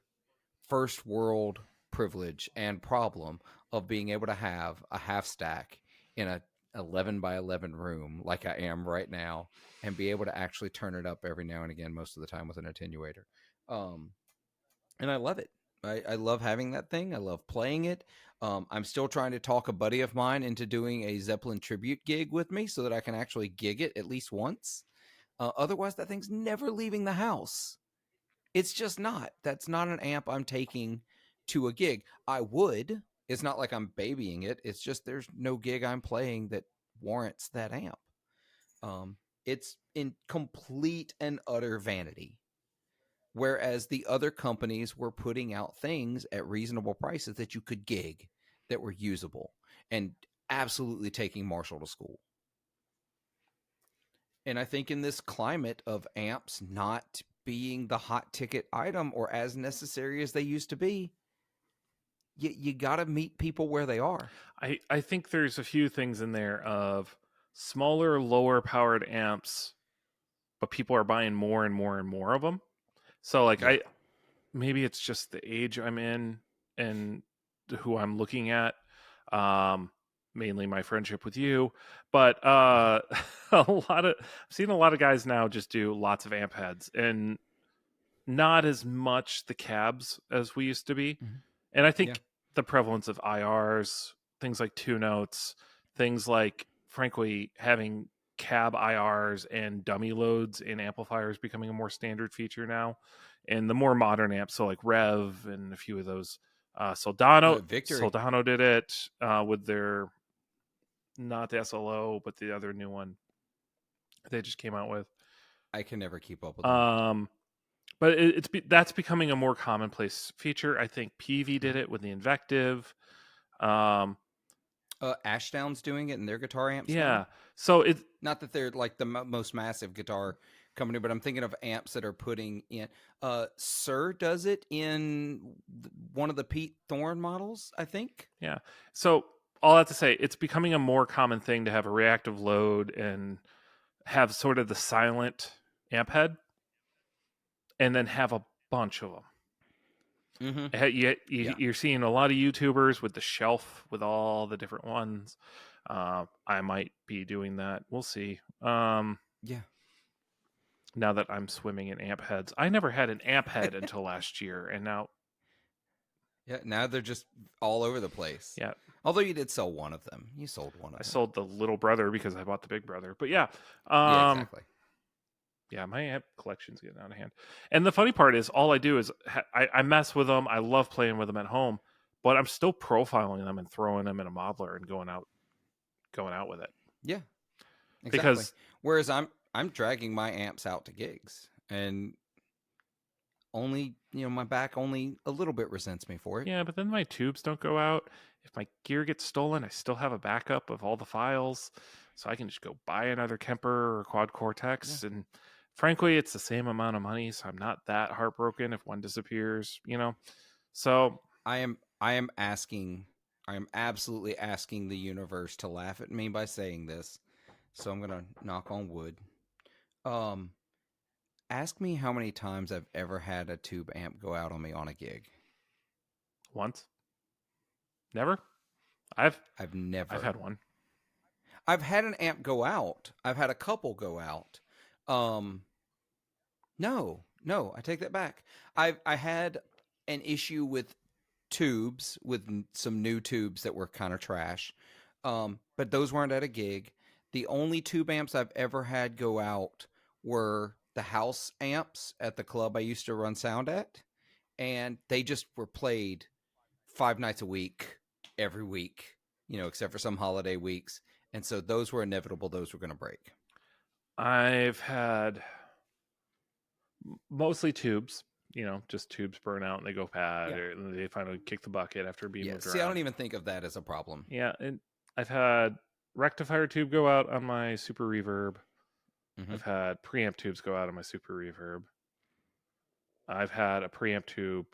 first world privilege and problem of being able to have a half stack in a 11 by 11 room like I am right now, and be able to actually turn it up every now and again, most of the time with an attenuator. And I love it. I love having that thing. I love playing it. I'm still trying to talk a buddy of mine into doing a Zeppelin tribute gig with me so that I can actually gig it at least once. Otherwise, that thing's never leaving the house. It's just not. That's not an amp I'm taking to a gig. I would. It's not like I'm babying it. It's just there's no gig I'm playing that warrants that amp. It's in complete and utter vanity. Whereas the other companies were putting out things at reasonable prices that you could gig, that were usable, and absolutely taking Marshall to school. And I think in this climate of amps not being the hot ticket item or as necessary as they used to be, you got to meet people where they are. I think there's a few things in there of smaller, lower powered amps, but people are buying more and more and more of them. So like Yeah. maybe it's just the age I'm in and who I'm looking at. Mainly my friendship with you, but I've seen a lot of guys now just do lots of amp heads and not as much the cabs as we used to be. Mhm. And I Yeah. think the prevalence of IRs, things like two notes, things like frankly having cab IRs and dummy loads in amplifiers becoming a more standard feature now. And the more modern amps, so like Rev and a few of those, Victory. Soldano did it with their, not the SLO, but the other new one they just came out with. I can never keep up with them. But that's becoming a more commonplace feature. I think PV did it with the Invective. Ashdown's doing it in their guitar amps Yeah. now. So it, Not that they're like the most massive guitar company, but I'm thinking of amps that are putting in. Sir does it in one of the Pete Thorne models, I think. yeah. So all I have to say, it's becoming a more common thing to have a reactive load and have sort of the silent amp head, and then have a bunch of them. Mm-hmm. Yeah. You're seeing a lot of YouTubers with the shelf with all the different ones. I might be doing that. We'll see. Yeah. Now that I'm swimming in amp heads, I never had an amp head until last year, and now, Yeah. Now they're just all over the place. yeah, Although you did sell one of them. You sold one I of them. sold the little brother because I bought the big brother. But yeah, Yeah, exactly. yeah, my amp collection's getting out of hand. And the funny part is, all I do is I mess with them. I love playing with them at home, but I'm still profiling them and throwing them in a modeler and going out with it. Yeah, exactly. Because Whereas I'm dragging my amps out to gigs, and only my back only a little bit resents me for it. yeah, but then my tubes don't go out. If my gear gets stolen, I still have a backup of all the files, so I can just go buy another Kemper or Quad Yeah. Cortex. And frankly, it's the same amount of money, so I'm not that heartbroken if one disappears. So I am absolutely asking the universe to laugh at me by saying this. So I'm gonna knock on wood. Um, Ask me how many times I've ever had a tube amp go out on me on a gig. once, never. I've I've I've never. had one. I've had an amp go out. I've had a couple go out. Um, no, I take that back. I had an issue with tubes, with some new tubes that were kind of trash. But those weren't at a gig. The only tube amps I've ever had go out were the house amps at the club I used to run sound at, and they just were played 5 nights a week, every week, except for some holiday weeks. And so those were inevitable. Those were going to break. I've had mostly tubes. Just tubes burn out and they go bad, Yeah. or they finally kick the bucket after being Yeah. moved See, I around. don't even think of that as a problem. Yeah, and I've had rectifier tube go out on my super reverb. Mm-hmm. I've had preamp tubes go out on my super reverb. I've had a preamp tube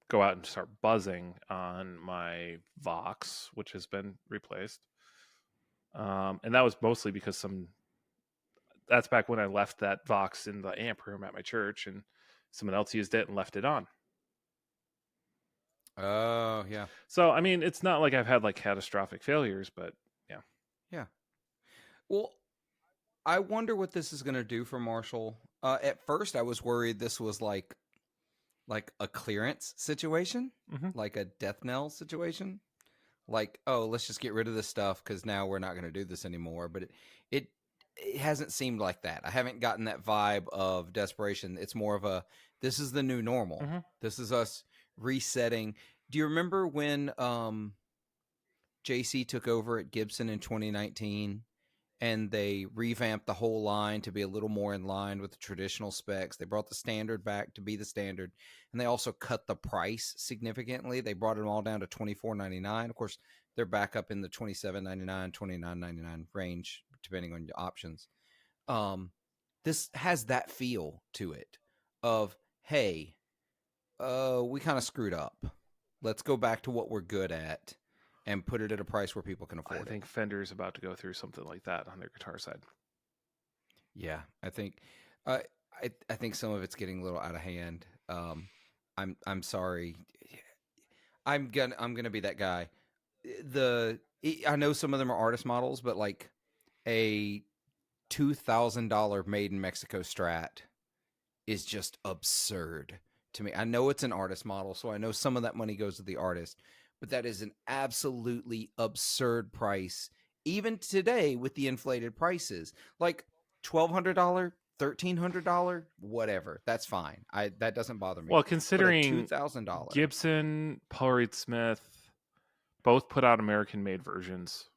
go out and start buzzing on my Vox, which has been replaced. And that was mostly because that's back when I left that Vox in the amp room at my church, and someone else used it and left it on. Oh, yeah. So, I mean, it's not like I've had like catastrophic failures, but yeah. Yeah. Well, I wonder what this is going to do for Marshall. At first, I was worried this was like a clearance situation, Mm-hmm. like a death knell situation. Like, oh, let's just get rid of this stuff because now we're not going to do this anymore. But it hasn't seemed like that. I haven't gotten that vibe of desperation. It's more of a, this is the new normal. Mm-hmm. This is us resetting. Do you remember when JC took over at Gibson in 2019 and they revamped the whole line to be a little more in line with the traditional specs. They brought the standard back to be the standard, and they also cut the price significantly. They brought it all down to $24.99. Of course, they're back up in the $27.99, $29.99 range, depending on your options. This has that feel to it of, hey, we kind of screwed up. Let's go back to what we're good at and put it at a price where people can afford it. I think Fender's about to go through something like that on their guitar side. Yeah, I think I think some of it's getting a little out of hand. I'm sorry. I'm gonna be that guy. I know some of them are artist models, but like a $2,000 made in Mexico Strat is just absurd to me. I know it's an artist model, so I know some of that money goes to the artist, but that is an absolutely absurd price, even today with the inflated prices. Like $1,200, $1,300, whatever. That's fine. That doesn't bother me. Well, considering $2,000 Gibson, Paul Reed Smith both put out American-made versions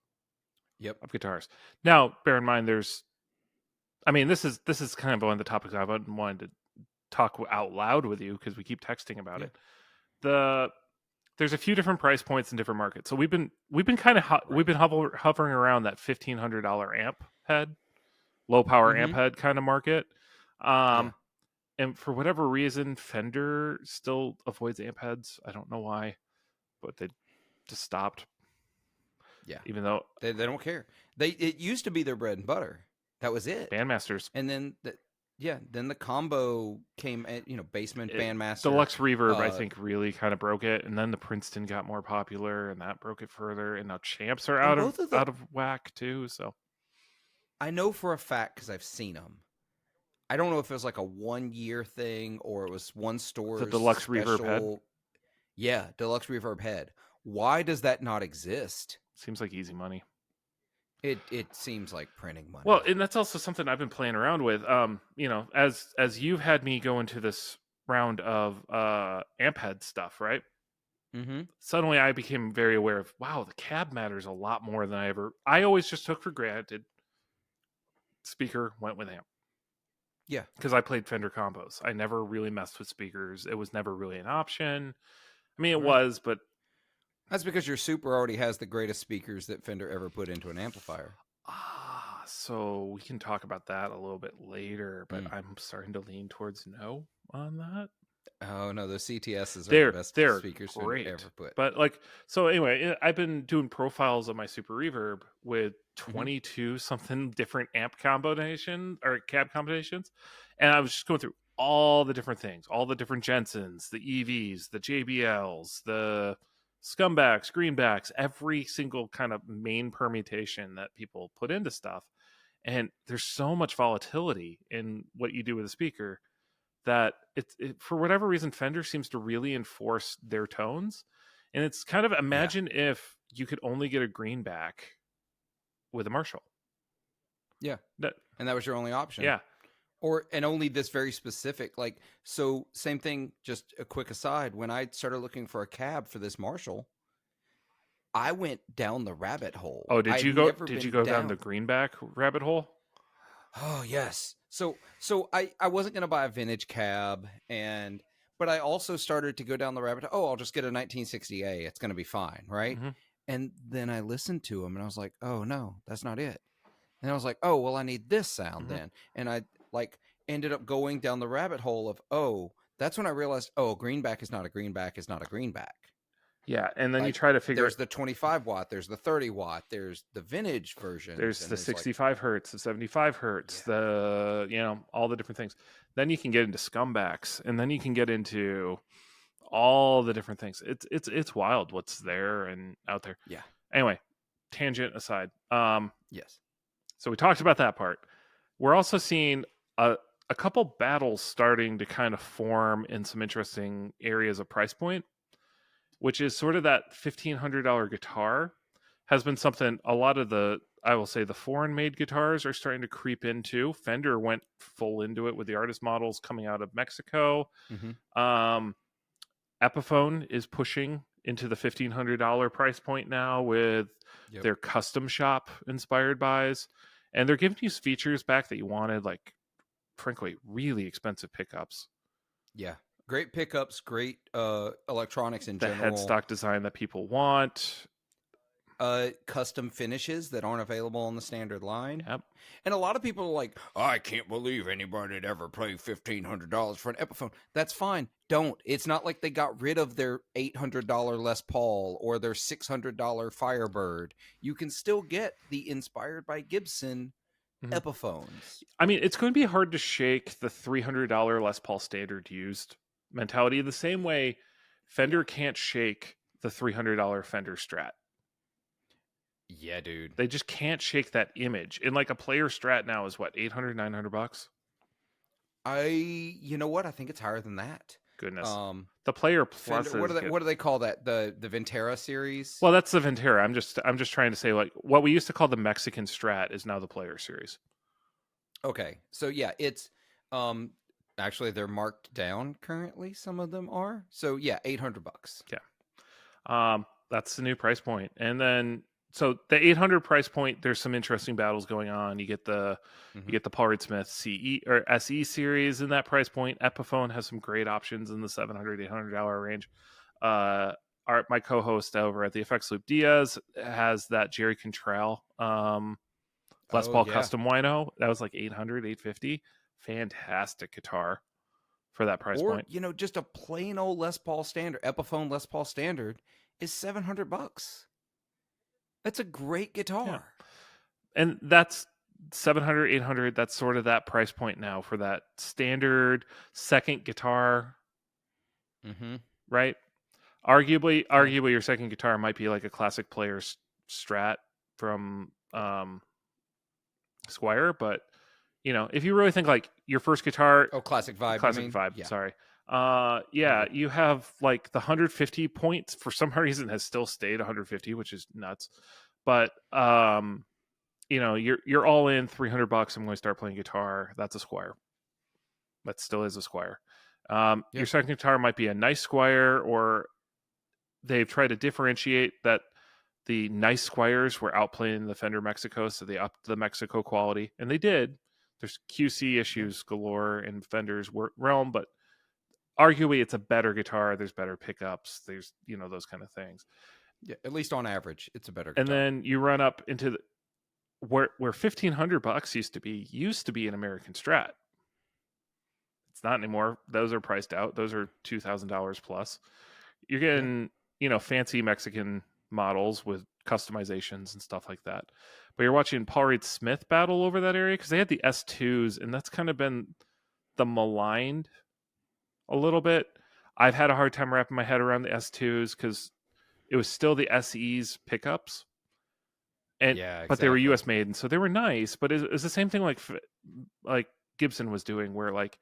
of guitars. Now, bear in mind, this is kind of one of the topics I've wanted to talk out loud with you because we keep texting about it. There's a few different price points in different markets. So we've been kind of hovering around that $1,500 amp head, low power amp head kind of market. And for whatever reason, Fender still avoids amp heads. I don't know why, but they just stopped. Yeah, even though they don't care. It used to be their bread and butter. That was it. Bandmasters, and then then the combo came. Bassman Bandmaster, Deluxe Reverb. I think really kind of broke it, and then the Princeton got more popular, and that broke it further. And now Champs are out of whack too. So I know for a fact because I've seen them. I don't know if it was like a 1-year thing or it was one store. The Deluxe Reverb head. Yeah, Deluxe Reverb head. Why does that not exist? Seems like easy money. It seems like printing money. Well, and that's also something I've been playing around with. As you've had me go into this round of amp head stuff, right? Mm-hmm. Suddenly I became very aware of, wow, the cab matters a lot more than I always just took for granted. Speaker went with amp. Yeah. Because I played Fender combos. I never really messed with speakers. It was never really an option. I mean, it was, but... That's because your Super already has the greatest speakers that Fender ever put into an amplifier. So we can talk about that a little bit later, but I'm starting to lean towards no on that. Oh, no, the CTSs are the best speakers Fender ever put. But so anyway, I've been doing profiles of my Super Reverb with 22 something different amp combinations or cab combinations. And I was just going through all the different things, all the different Jensens, the EVs, the JBLs, the scumbacks, greenbacks, every single kind of main permutation that people put into stuff. And there's so much volatility in what you do with a speaker that for whatever reason, Fender seems to really enforce their tones. And it's kind of, imagine if you could only get a greenback with a Marshall. Yeah. And that was your only option. Yeah. And only this very specific, so same thing, just a quick aside. When I started looking for a cab for this Marshall, I went down the rabbit hole. Oh, did you go down the greenback rabbit hole? Oh, yes. So I wasn't going to buy a vintage cab, but I also started to go down the rabbit hole. Oh, I'll just get a 1960A. It's going to be fine, right? Mm-hmm. And then I listened to him, and I was like, oh, no, that's not it. And I was like, oh, well, I need this sound then. And I ended up going down the rabbit hole of, that's when I realized, a greenback is not a greenback is not a greenback. Yeah, and then you try to figure... There's the 25 watt, there's the 30 watt, there's the vintage version. There's the 65 hertz, the 75 hertz, all the different things. Then you can get into scumbacks, and then you can get into all the different things. It's wild what's there and out there. Yeah. Anyway, tangent aside. Yes. So we talked about that part. We're also seeing a couple battles starting to kind of form in some interesting areas of price point, which is sort of that $1,500 guitar has been something a lot of the foreign made guitars are starting to creep into. Fender went full into it with the artist models coming out of Mexico. Mm-hmm. Epiphone is pushing into the $1,500 price point now with their custom shop inspired buys. and they're giving you features back that you wanted, like frankly really expensive pickups. Yeah, great pickups, great electronics in The general. headstock design that people want. Custom finishes that aren't available on the standard line. Yep. And a lot of people are like, I can't believe anybody would ever pay $1,500 for an Epiphone. That's fine. Don't. It's not like they got rid of their $800 Les Paul or their $600 Firebird. You can still get the inspired by Gibson Epiphones. I mean, it's going to be hard to shake the $300 Les Paul standard used mentality the same way Fender can't shake the $300 Fender Strat. Yeah, dude. They just can't shake that image. And like a player Strat now is what, 800, 900 bucks? You know what? I think it's higher than that. Goodness. The player Fender, what do they call that? The Ventera series? Well, that's the Ventera. I'm just trying to say, like, what we used to call the Mexican Strat is now the player series. Okay. So yeah, it's actually they're marked down currently, some of them are. So yeah, $800. Yeah. That's the new price point. And then so the 800 price point, there's some interesting battles going on. You get the Paul Reed Smith CE or SE series in that price point. Epiphone has some great options in the $700, $800 range. My co-host over at the Effects Loop, Diaz, has that Jerry Cantrell Les Paul custom wino. That was like 800, 850. Fantastic guitar for that price point. You know, just a plain old Les Paul standard, Epiphone Les Paul standard is $700. That's a great guitar. Yeah. And that's 700, 800. That's sort of that price point now for that standard second guitar. Right? Arguably, your second guitar might be like a classic player's Strat from Squire, but you know, if you really think like your first guitar, classic vibe, yeah. Sorry, you have like the 150 points for some reason has still stayed 150, which is nuts. But you know, you're all in $300. I'm going to start playing guitar. That's a Squire. That still is a Squire. Your second guitar might be a nice Squire, or they've tried to differentiate that the nice Squires were outplaying the Fender Mexico, so they upped the Mexico quality, and they did. There's QC issues galore in Fender's realm, but arguably it's a better guitar. There's better pickups. There's, you know, those kind of things. Yeah, at least on average, it's a better guitar. And then you run up into where $1,500 used to be an American Strat. It's not anymore. Those are priced out. Those are $2,000 plus. You're getting, you know, fancy Mexican models with customizations and stuff like that. But you're watching Paul Reed Smith battle over that area because they had the S2s, and that's kind of been the maligned a little bit. I've had a hard time wrapping my head around the S2s because it was still the SE's pickups. And but they were US made, and so they were nice, but it's the same thing like Gibson was doing, where like,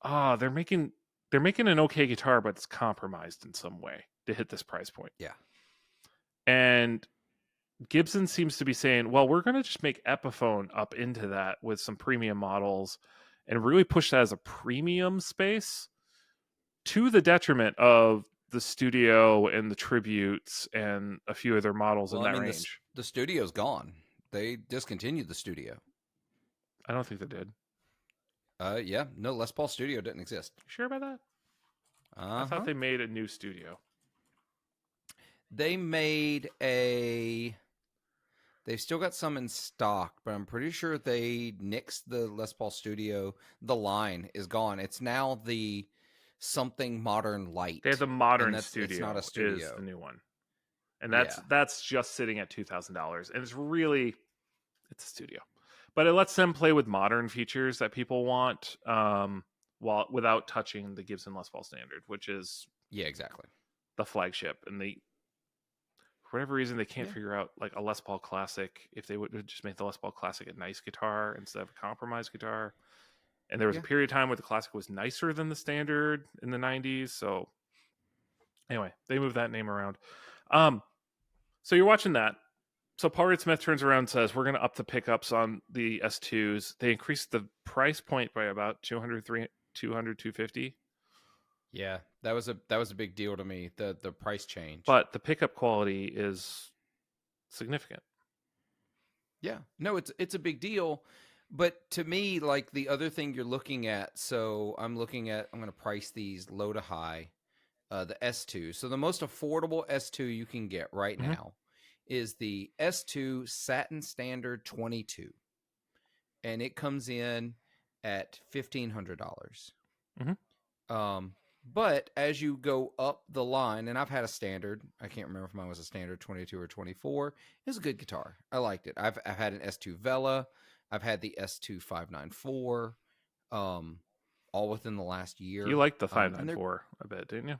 they're making an okay guitar, but it's compromised in some way to hit this price point. Yeah. And Gibson seems to be saying, well, we're going to just make Epiphone up into that with some premium models and really push that as a premium space, to the detriment of the Studio and the Tributes and a few other models in that range. The Studio's gone. They discontinued the Studio. I don't think they did. Yeah, no, Les Paul Studio didn't exist. You sure about that? I thought they made a new Studio. They they've still got some in stock, but I'm pretty sure they nixed the Les Paul Studio. The line is gone. It's now the something modern light. They have the modern Studio. It's not a Studio. Is the new one. And that's just sitting at $2,000. And it's a Studio. But it lets them play with modern features that people want, without touching the Gibson Les Paul standard, which is exactly the flagship. And for whatever reason, they can't figure out like a Les Paul Classic. If they would have just made the Les Paul Classic a nice guitar instead of a compromised guitar. And there was a period of time where the Classic was nicer than the standard in the 90s. So anyway, they moved that name around. So you're watching that. So Paul Reed Smith turns around and says, we're going to up the pickups on the S2s. They increased the price point by about 200, 250. Yeah, that was a big deal to me, the price change. But the pickup quality is significant. Yeah. No, it's a big deal. But to me, like the other thing you're looking at, so I'm going to price these low to high, the S2. So the most affordable S2 you can get right Mm-hmm. now is the S2 Satin Standard 22. And it comes in at $1,500. Mm-hmm. But as you go up the line, and I've had a standard, I can't remember if mine was a standard 22 or 24. It's a good guitar. I liked it. I've had an S2 Vela. I've had the S2 594, all within the last You year. liked the And they're 594 a bit, didn't you?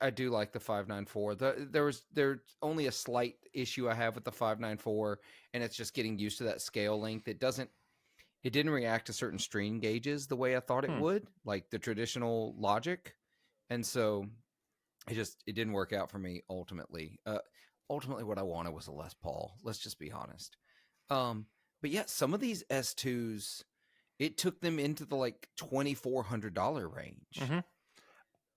I do like the 594. There's only a slight issue I have with the 594, and it's just getting used to that scale length. It didn't react to certain string gauges the way I thought it would, like the traditional Logic. And so it didn't work out for me ultimately. Ultimately what I wanted was a Les Paul. Let's just be honest. But yeah, some of these S2s, it took them into the like $2,400 range. Mm-hmm.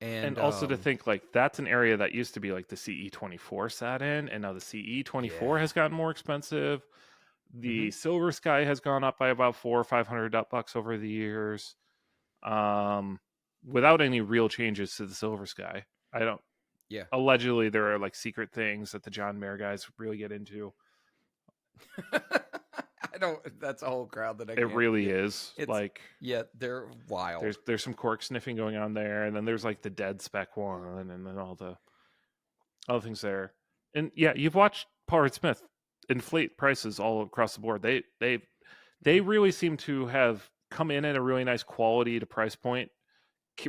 And And also to think like that's an area that used to be like the CE24 sat in, and now the CE24 has gotten more expensive. The Silver Sky has gone up by about $400 or $500 over the years, without any real changes to the Silver Sky. I don't. Yeah. Allegedly, there are like secret things that the John Mayer guys really get into. I don't. That's a whole crowd that I. It Can't really get. is. It's like yeah, they're wild. There's some cork sniffing going on there, and then there's like the dead spec one, and then all the other things there. And yeah, you've watched Pollard Smith inflate prices all across the board. They really seem to have come in at a really nice quality to price point,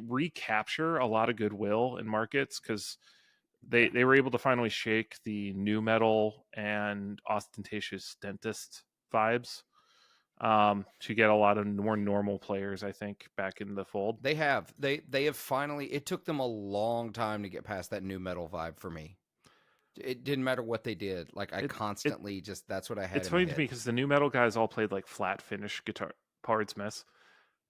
recapture a lot of goodwill in markets because they were able to finally shake the new metal and ostentatious dentist vibes, to get a lot of more normal players, I think, back in the fold. They have finally. It took them a long time to get past that new metal vibe for me. It didn't matter what they did. Like I constantly just that's what I had. It's in my funny head. to me because the new metal guys all played like flat finish guitar Pollard Smiths,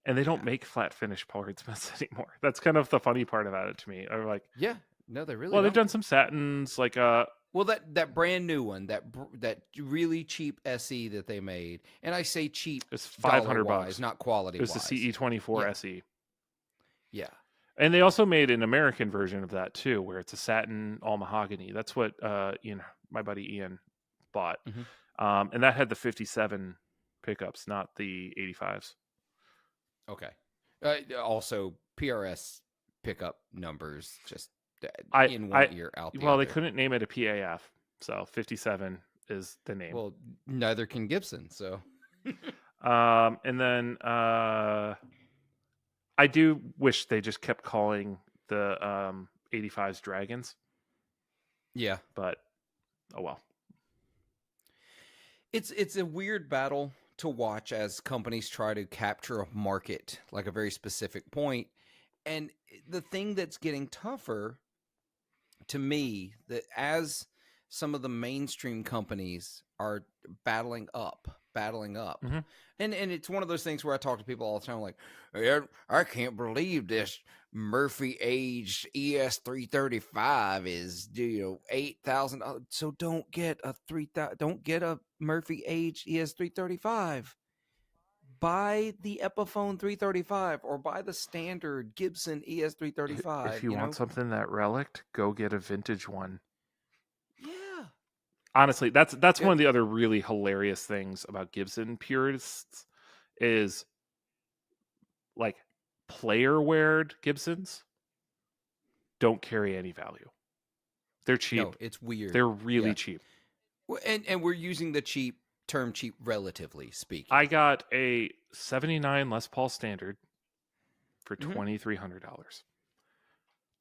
and they don't make flat finish Pollard Smiths anymore. That's kind of the funny part about it to me. They're like, yeah, no, they really. Well, they've don't. done some satins, like Well, that brand new one, that really cheap SE that they made, and I say cheap, it's $500, not quality. It was the CE24 SE. Yeah, and they also made an American version of that too, where it's a satin all mahogany. That's what Ian, my buddy Ian, bought, and that had the 57 pickups, not the 85s. Okay. Also, PRS pickup numbers just in one ear out the well, other. they couldn't name it a PAF, so 57 is the name. Well, neither can Gibson, so. And then I do wish they just kept calling the 85s Dragons. Yeah. But oh well. It's a weird battle to watch as companies try to capture a market, like a very specific point. And the thing that's getting tougher to me, that as some of the mainstream companies are battling up. Mm-hmm. And it's one of those things where I talk to people all the time, like, I can't believe this Murphy aged ES335 is $8,000. So don't get a Murphy aged ES335. Buy the Epiphone 335 or buy the standard Gibson ES335. If you want something that relic, go get a vintage one. Yeah. Honestly, that's one of the other really hilarious things about Gibson purists is like player weared Gibsons don't carry any value. They're cheap. No, it's weird. They're really cheap. And we're using the term cheap relatively speaking. I got a 79 Les Paul Standard for $2,300.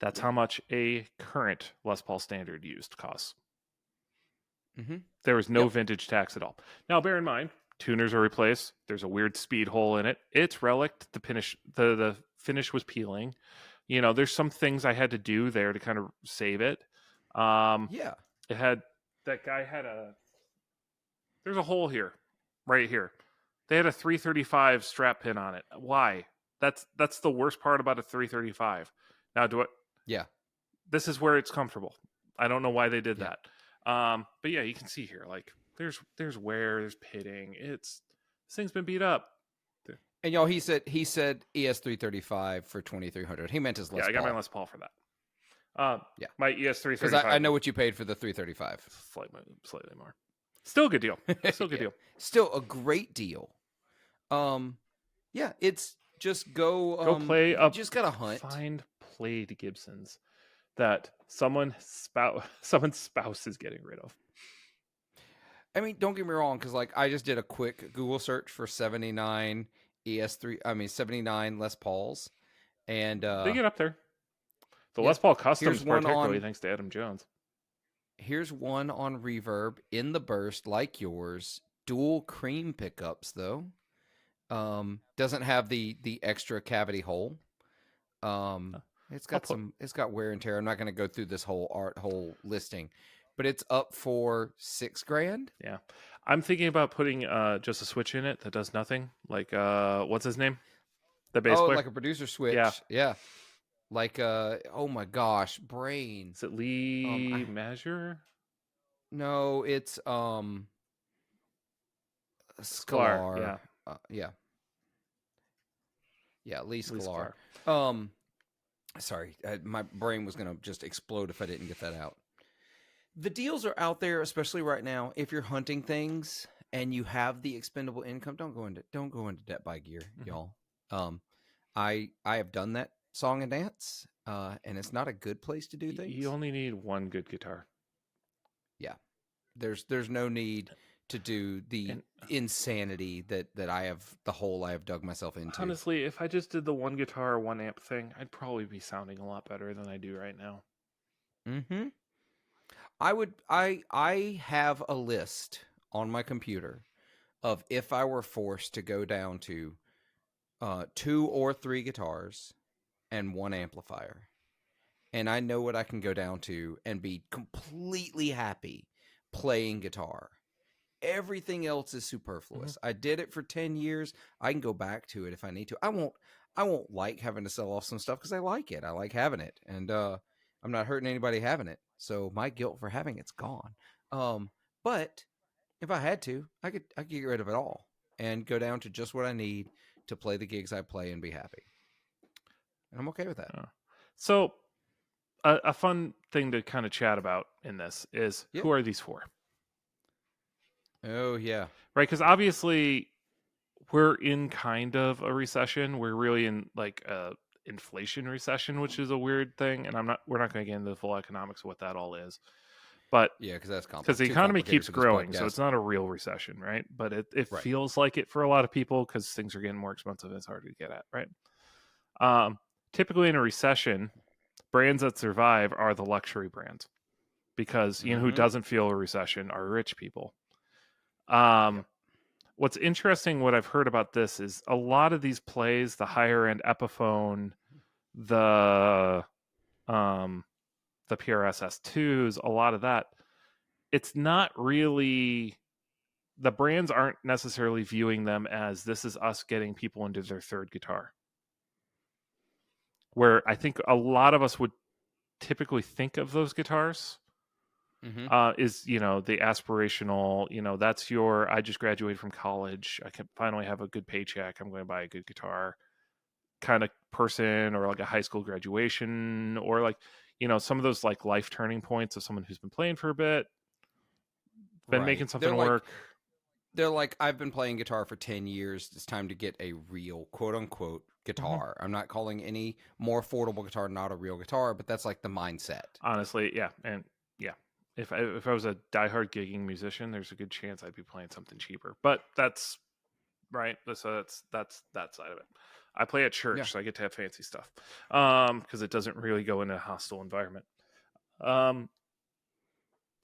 That's how much a current Les Paul Standard used costs. There was no vintage tax at all. Now, bear in mind, tuners are replaced. There's a weird speed hole in it. It's relic. The finish was peeling. There's some things I had to do there to kind of save it. It had that guy had there's a hole here, right here. They had a 335 strap pin on it. Why? That's the worst part about a 335. Now, this is where it's comfortable. I don't know why they did that. But yeah, you can see here, like there's wear, there's pitting. This thing's been beat up. And y'all, he said ES335 for 2300. He meant his Les Paul. Yeah, I got my Les Paul for that. Yeah, my ES335. Because I know what you paid for the 335. Slightly more. Still a good deal. Still a good deal. Still a great deal. Yeah, it's just go play up. Just gotta hunt. Find played Gibsons that someone's spouse is getting rid of. I mean, don't get me wrong, because like I just did a quick Google search for 79 Les Pauls, and they get up there. The Les Paul Customs, particularly thanks to Adam Jones. Here's one on Reverb in the burst, like yours. Dual cream pickups though. Doesn't have the extra cavity hole. It's got wear and tear. I'm not going to go through this whole listing, but it's up for $6,000. Yeah, I'm thinking about putting just a switch in it that does nothing. Like what's his name? The bass player. Like a producer switch. Yeah. Like oh my gosh, brain. Is it Lee Measure? No, it's Sklar. Yeah. Lee Sklar. Sorry, my brain was going to just explode if I didn't get that out. The deals are out there, especially right now. If you're hunting things and you have the expendable income, don't go into debt buy gear, y'all. I have done that song and dance, and it's not a good place to do things. You only need one good guitar. Yeah, there's no need to do the insanity that I have dug myself into. Honestly, if I just did the one guitar, one amp thing, I'd probably be sounding a lot better than I do right now. Mm-hmm. I have a list on my computer of if I were forced to go down to 2 or 3 guitars and 1 amplifier. And I know what I can go down to and be completely happy playing guitar. Everything else is superfluous. Mm-hmm. I did it for 10 years. I can go back to it if I need to. I won't like having to sell off some stuff because I like it. I like having it. And I'm not hurting anybody having it. So my guilt for having it's gone. But if I had to, I could get rid of it all and go down to just what I need to play the gigs I play and be happy. And I'm okay with that. So a fun thing to kind of chat about in this is who are these for? Oh, yeah. Right, because obviously we're in kind of a recession. We're really in like a inflation recession, which is a weird thing. And we're not going to get into the full economics of what that all is. But yeah, because that's complicated. Because the economy keeps growing, so it's not a real recession, right? But it feels like it for a lot of people because things are getting more expensive and it's harder to get at, right? Typically in a recession, brands that survive are the luxury brands because who doesn't feel a recession are rich people. What's interesting, what I've heard about this is a lot of these plays, the higher end Epiphone, the PRS S2s, a lot of that, it's not really, the brands aren't necessarily viewing them as this is us getting people into their third guitar. Where I think a lot of us would typically think of those guitars is, the aspirational, that's I just graduated from college. I can finally have a good paycheck. I'm going to buy a good guitar kind of person, or like a high school graduation, or like, some of those like life turning points of someone who's been playing for a bit, been making something work. They're like, I've been playing guitar for 10 years. It's time to get a real quote unquote guitar. I'm not calling any more affordable guitar not a real guitar, but that's like the mindset. Honestly, yeah. And yeah, if I was a diehard gigging musician, there's a good chance I'd be playing something cheaper. But that's right. So that's that side of it. I play at church, so I get to have fancy stuff because it doesn't really go in a hostile environment.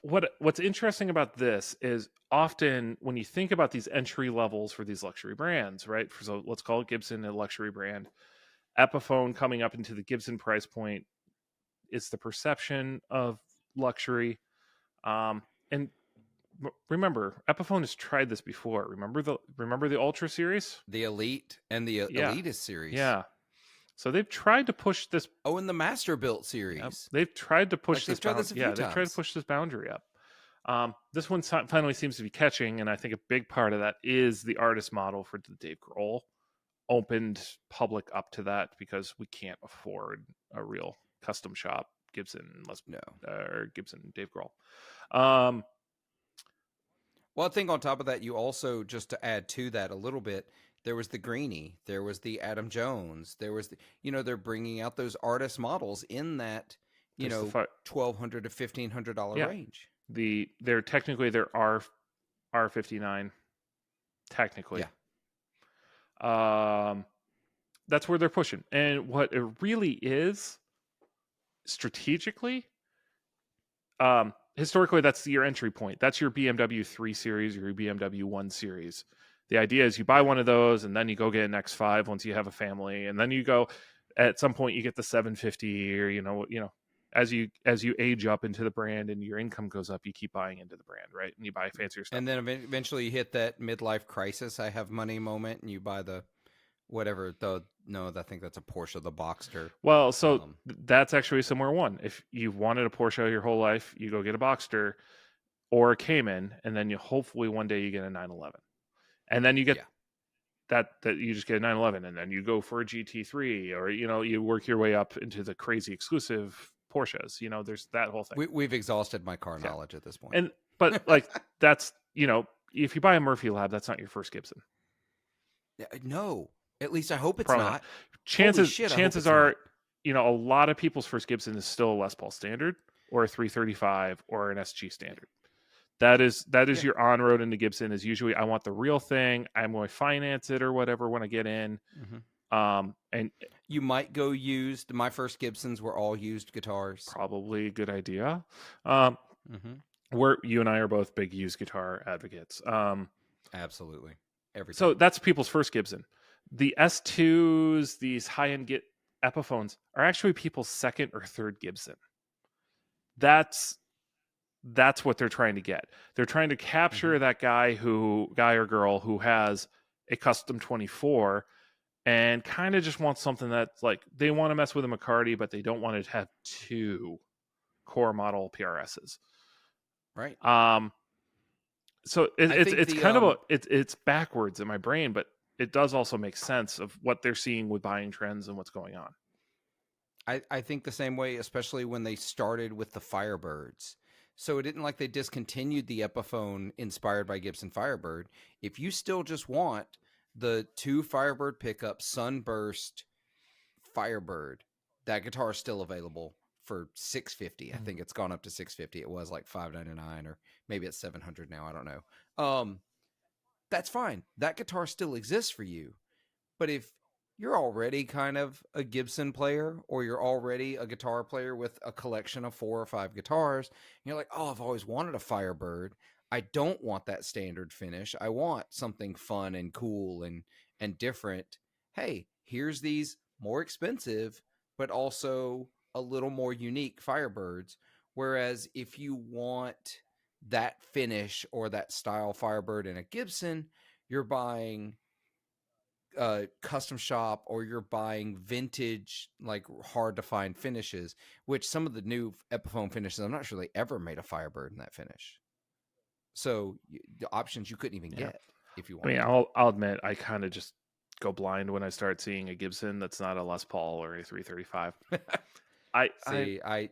What's interesting about this is often when you think about these entry levels for these luxury brands, right? So let's call it Gibson a luxury brand. Epiphone coming up into the Gibson price point is the perception of luxury. And remember, Epiphone has tried this before. Remember the Ultra series? The Elite and the Elitist series. Yeah. So they've tried to push this. Oh, and the Master Built series. They've tried to push this. They've tried this a few times. They've tried to push this boundary up. This one finally seems to be catching, and I think a big part of that is the artist model for the Dave Grohl opened public up to that, because we can't afford a real custom shop Gibson No. or Gibson Dave Grohl. Um, Well, I think on top of that, you also, just to add to that a little bit, there was the Greenie, there was the Adam Jones, there was the, they're bringing out those artist models in that, there's the $1,200 to $1,500 yeah, range. they're technically there are R59 technically. Yeah. That's where they're pushing, and what it really is strategically, historically, that's your entry point. That's your BMW 3 Series or your BMW 1 Series. The idea is you buy one of those, and then you go get an X5 once you have a family, and then you go. At some point, you get the 750, or as you age up into the brand and your income goes up, you keep buying into the brand, right? And you buy fancier stuff. And then eventually you hit that midlife crisis, I have money moment, and you buy the whatever. I think that's a Porsche, the Boxster. Well, so that's actually a similar one. If you've wanted a Porsche your whole life, you go get a Boxster or a Cayman, and then you hopefully one day you get a 911, and then you get that you just get a 911, and then you go for a GT3, or you work your way up into the crazy exclusive Porsches. There's that whole thing. We've exhausted my car knowledge at this point. And but like that's if you buy a Murphy Lab, that's not your first Gibson. No, at least I hope it's Probably not. Chances are, a lot of people's first Gibson is still a Les Paul Standard or a 335 or an SG Standard. That is your on road into Gibson. Is usually I want the real thing. I'm going to finance it or whatever when I get in. Mm-hmm. And you might go used. My first Gibsons were all used guitars. Probably a good idea. Mm-hmm. You and I are both big used guitar advocates. Absolutely. So that's people's first Gibson. The S2s, these high-end Epiphones, are actually people's second or third Gibson. That's what they're trying to get. They're trying to capture that guy or girl who has a custom 24 and kind of just wants something that's like, they want to mess with a McCarty, but they don't want to have two core model PRSs. Right. So it's kind of it's backwards in my brain, but it does also make sense of what they're seeing with buying trends and what's going on. I think the same way, especially when they started with the Firebirds. So it didn't like they discontinued the Epiphone inspired by Gibson Firebird. If you still just want the two Firebird pickups, Sunburst, Firebird, that guitar is still available for $650. I think it's gone up to $650. It was like $599, or maybe it's $700 now. I don't know. That's fine. That guitar still exists for you. But if you're already kind of a Gibson player, or you're already a guitar player with a collection of 4 or 5 guitars, and you're like, oh, I've always wanted a Firebird. I don't want that standard finish. I want something fun and cool and different. Hey, here's these more expensive, but also a little more unique Firebirds. Whereas if you want that finish or that style Firebird in a Gibson, you're buying custom shop, or you're buying vintage, like hard to find finishes, which some of the new Epiphone finishes, I'm not sure they ever made a Firebird in that finish. So the options you couldn't even get if you want. I mean, I'll admit, I kind of just go blind when I start seeing a Gibson that's not a Les Paul or a 335. I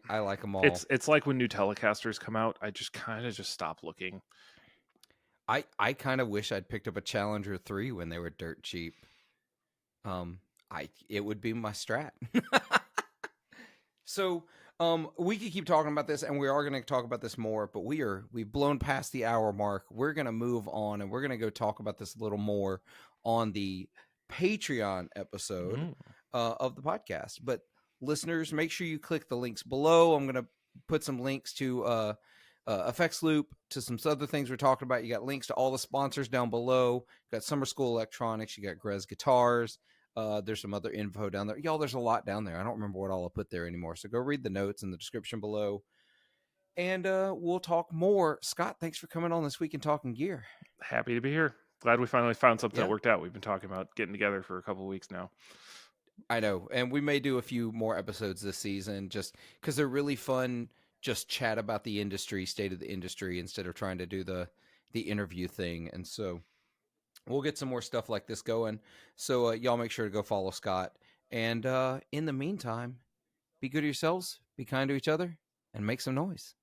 like them all. It's like when new Telecasters come out, I just kind of just stop looking. I kind of wish I'd picked up a Challenger 3 when they were dirt cheap. It would be my strat. So we could keep talking about this, and we are going to talk about this more, but we've blown past the hour mark. We're going to move on, and we're going to go talk about this a little more on the Patreon episode of the podcast. But listeners, make sure you click the links below. I'm going to put some links to Effects Loop, to some other things we're talking about. You got links to all the sponsors down below. You got Summer School Electronics. You got Grez Guitars. There's some other info down there. Y'all, there's a lot down there. I don't remember what all I put there anymore. So go read the notes in the description below. And we'll talk more. Scott, thanks for coming on this week and talking gear. Happy to be here. Glad we finally found something that worked out. We've been talking about getting together for a couple of weeks now. I know. And we may do a few more episodes this season, just because they're really fun just chat about the industry, state of the industry, instead of trying to do the interview thing. And so we'll get some more stuff like this going. So y'all make sure to go follow Scott. And in the meantime, be good to yourselves, be kind to each other, and make some noise.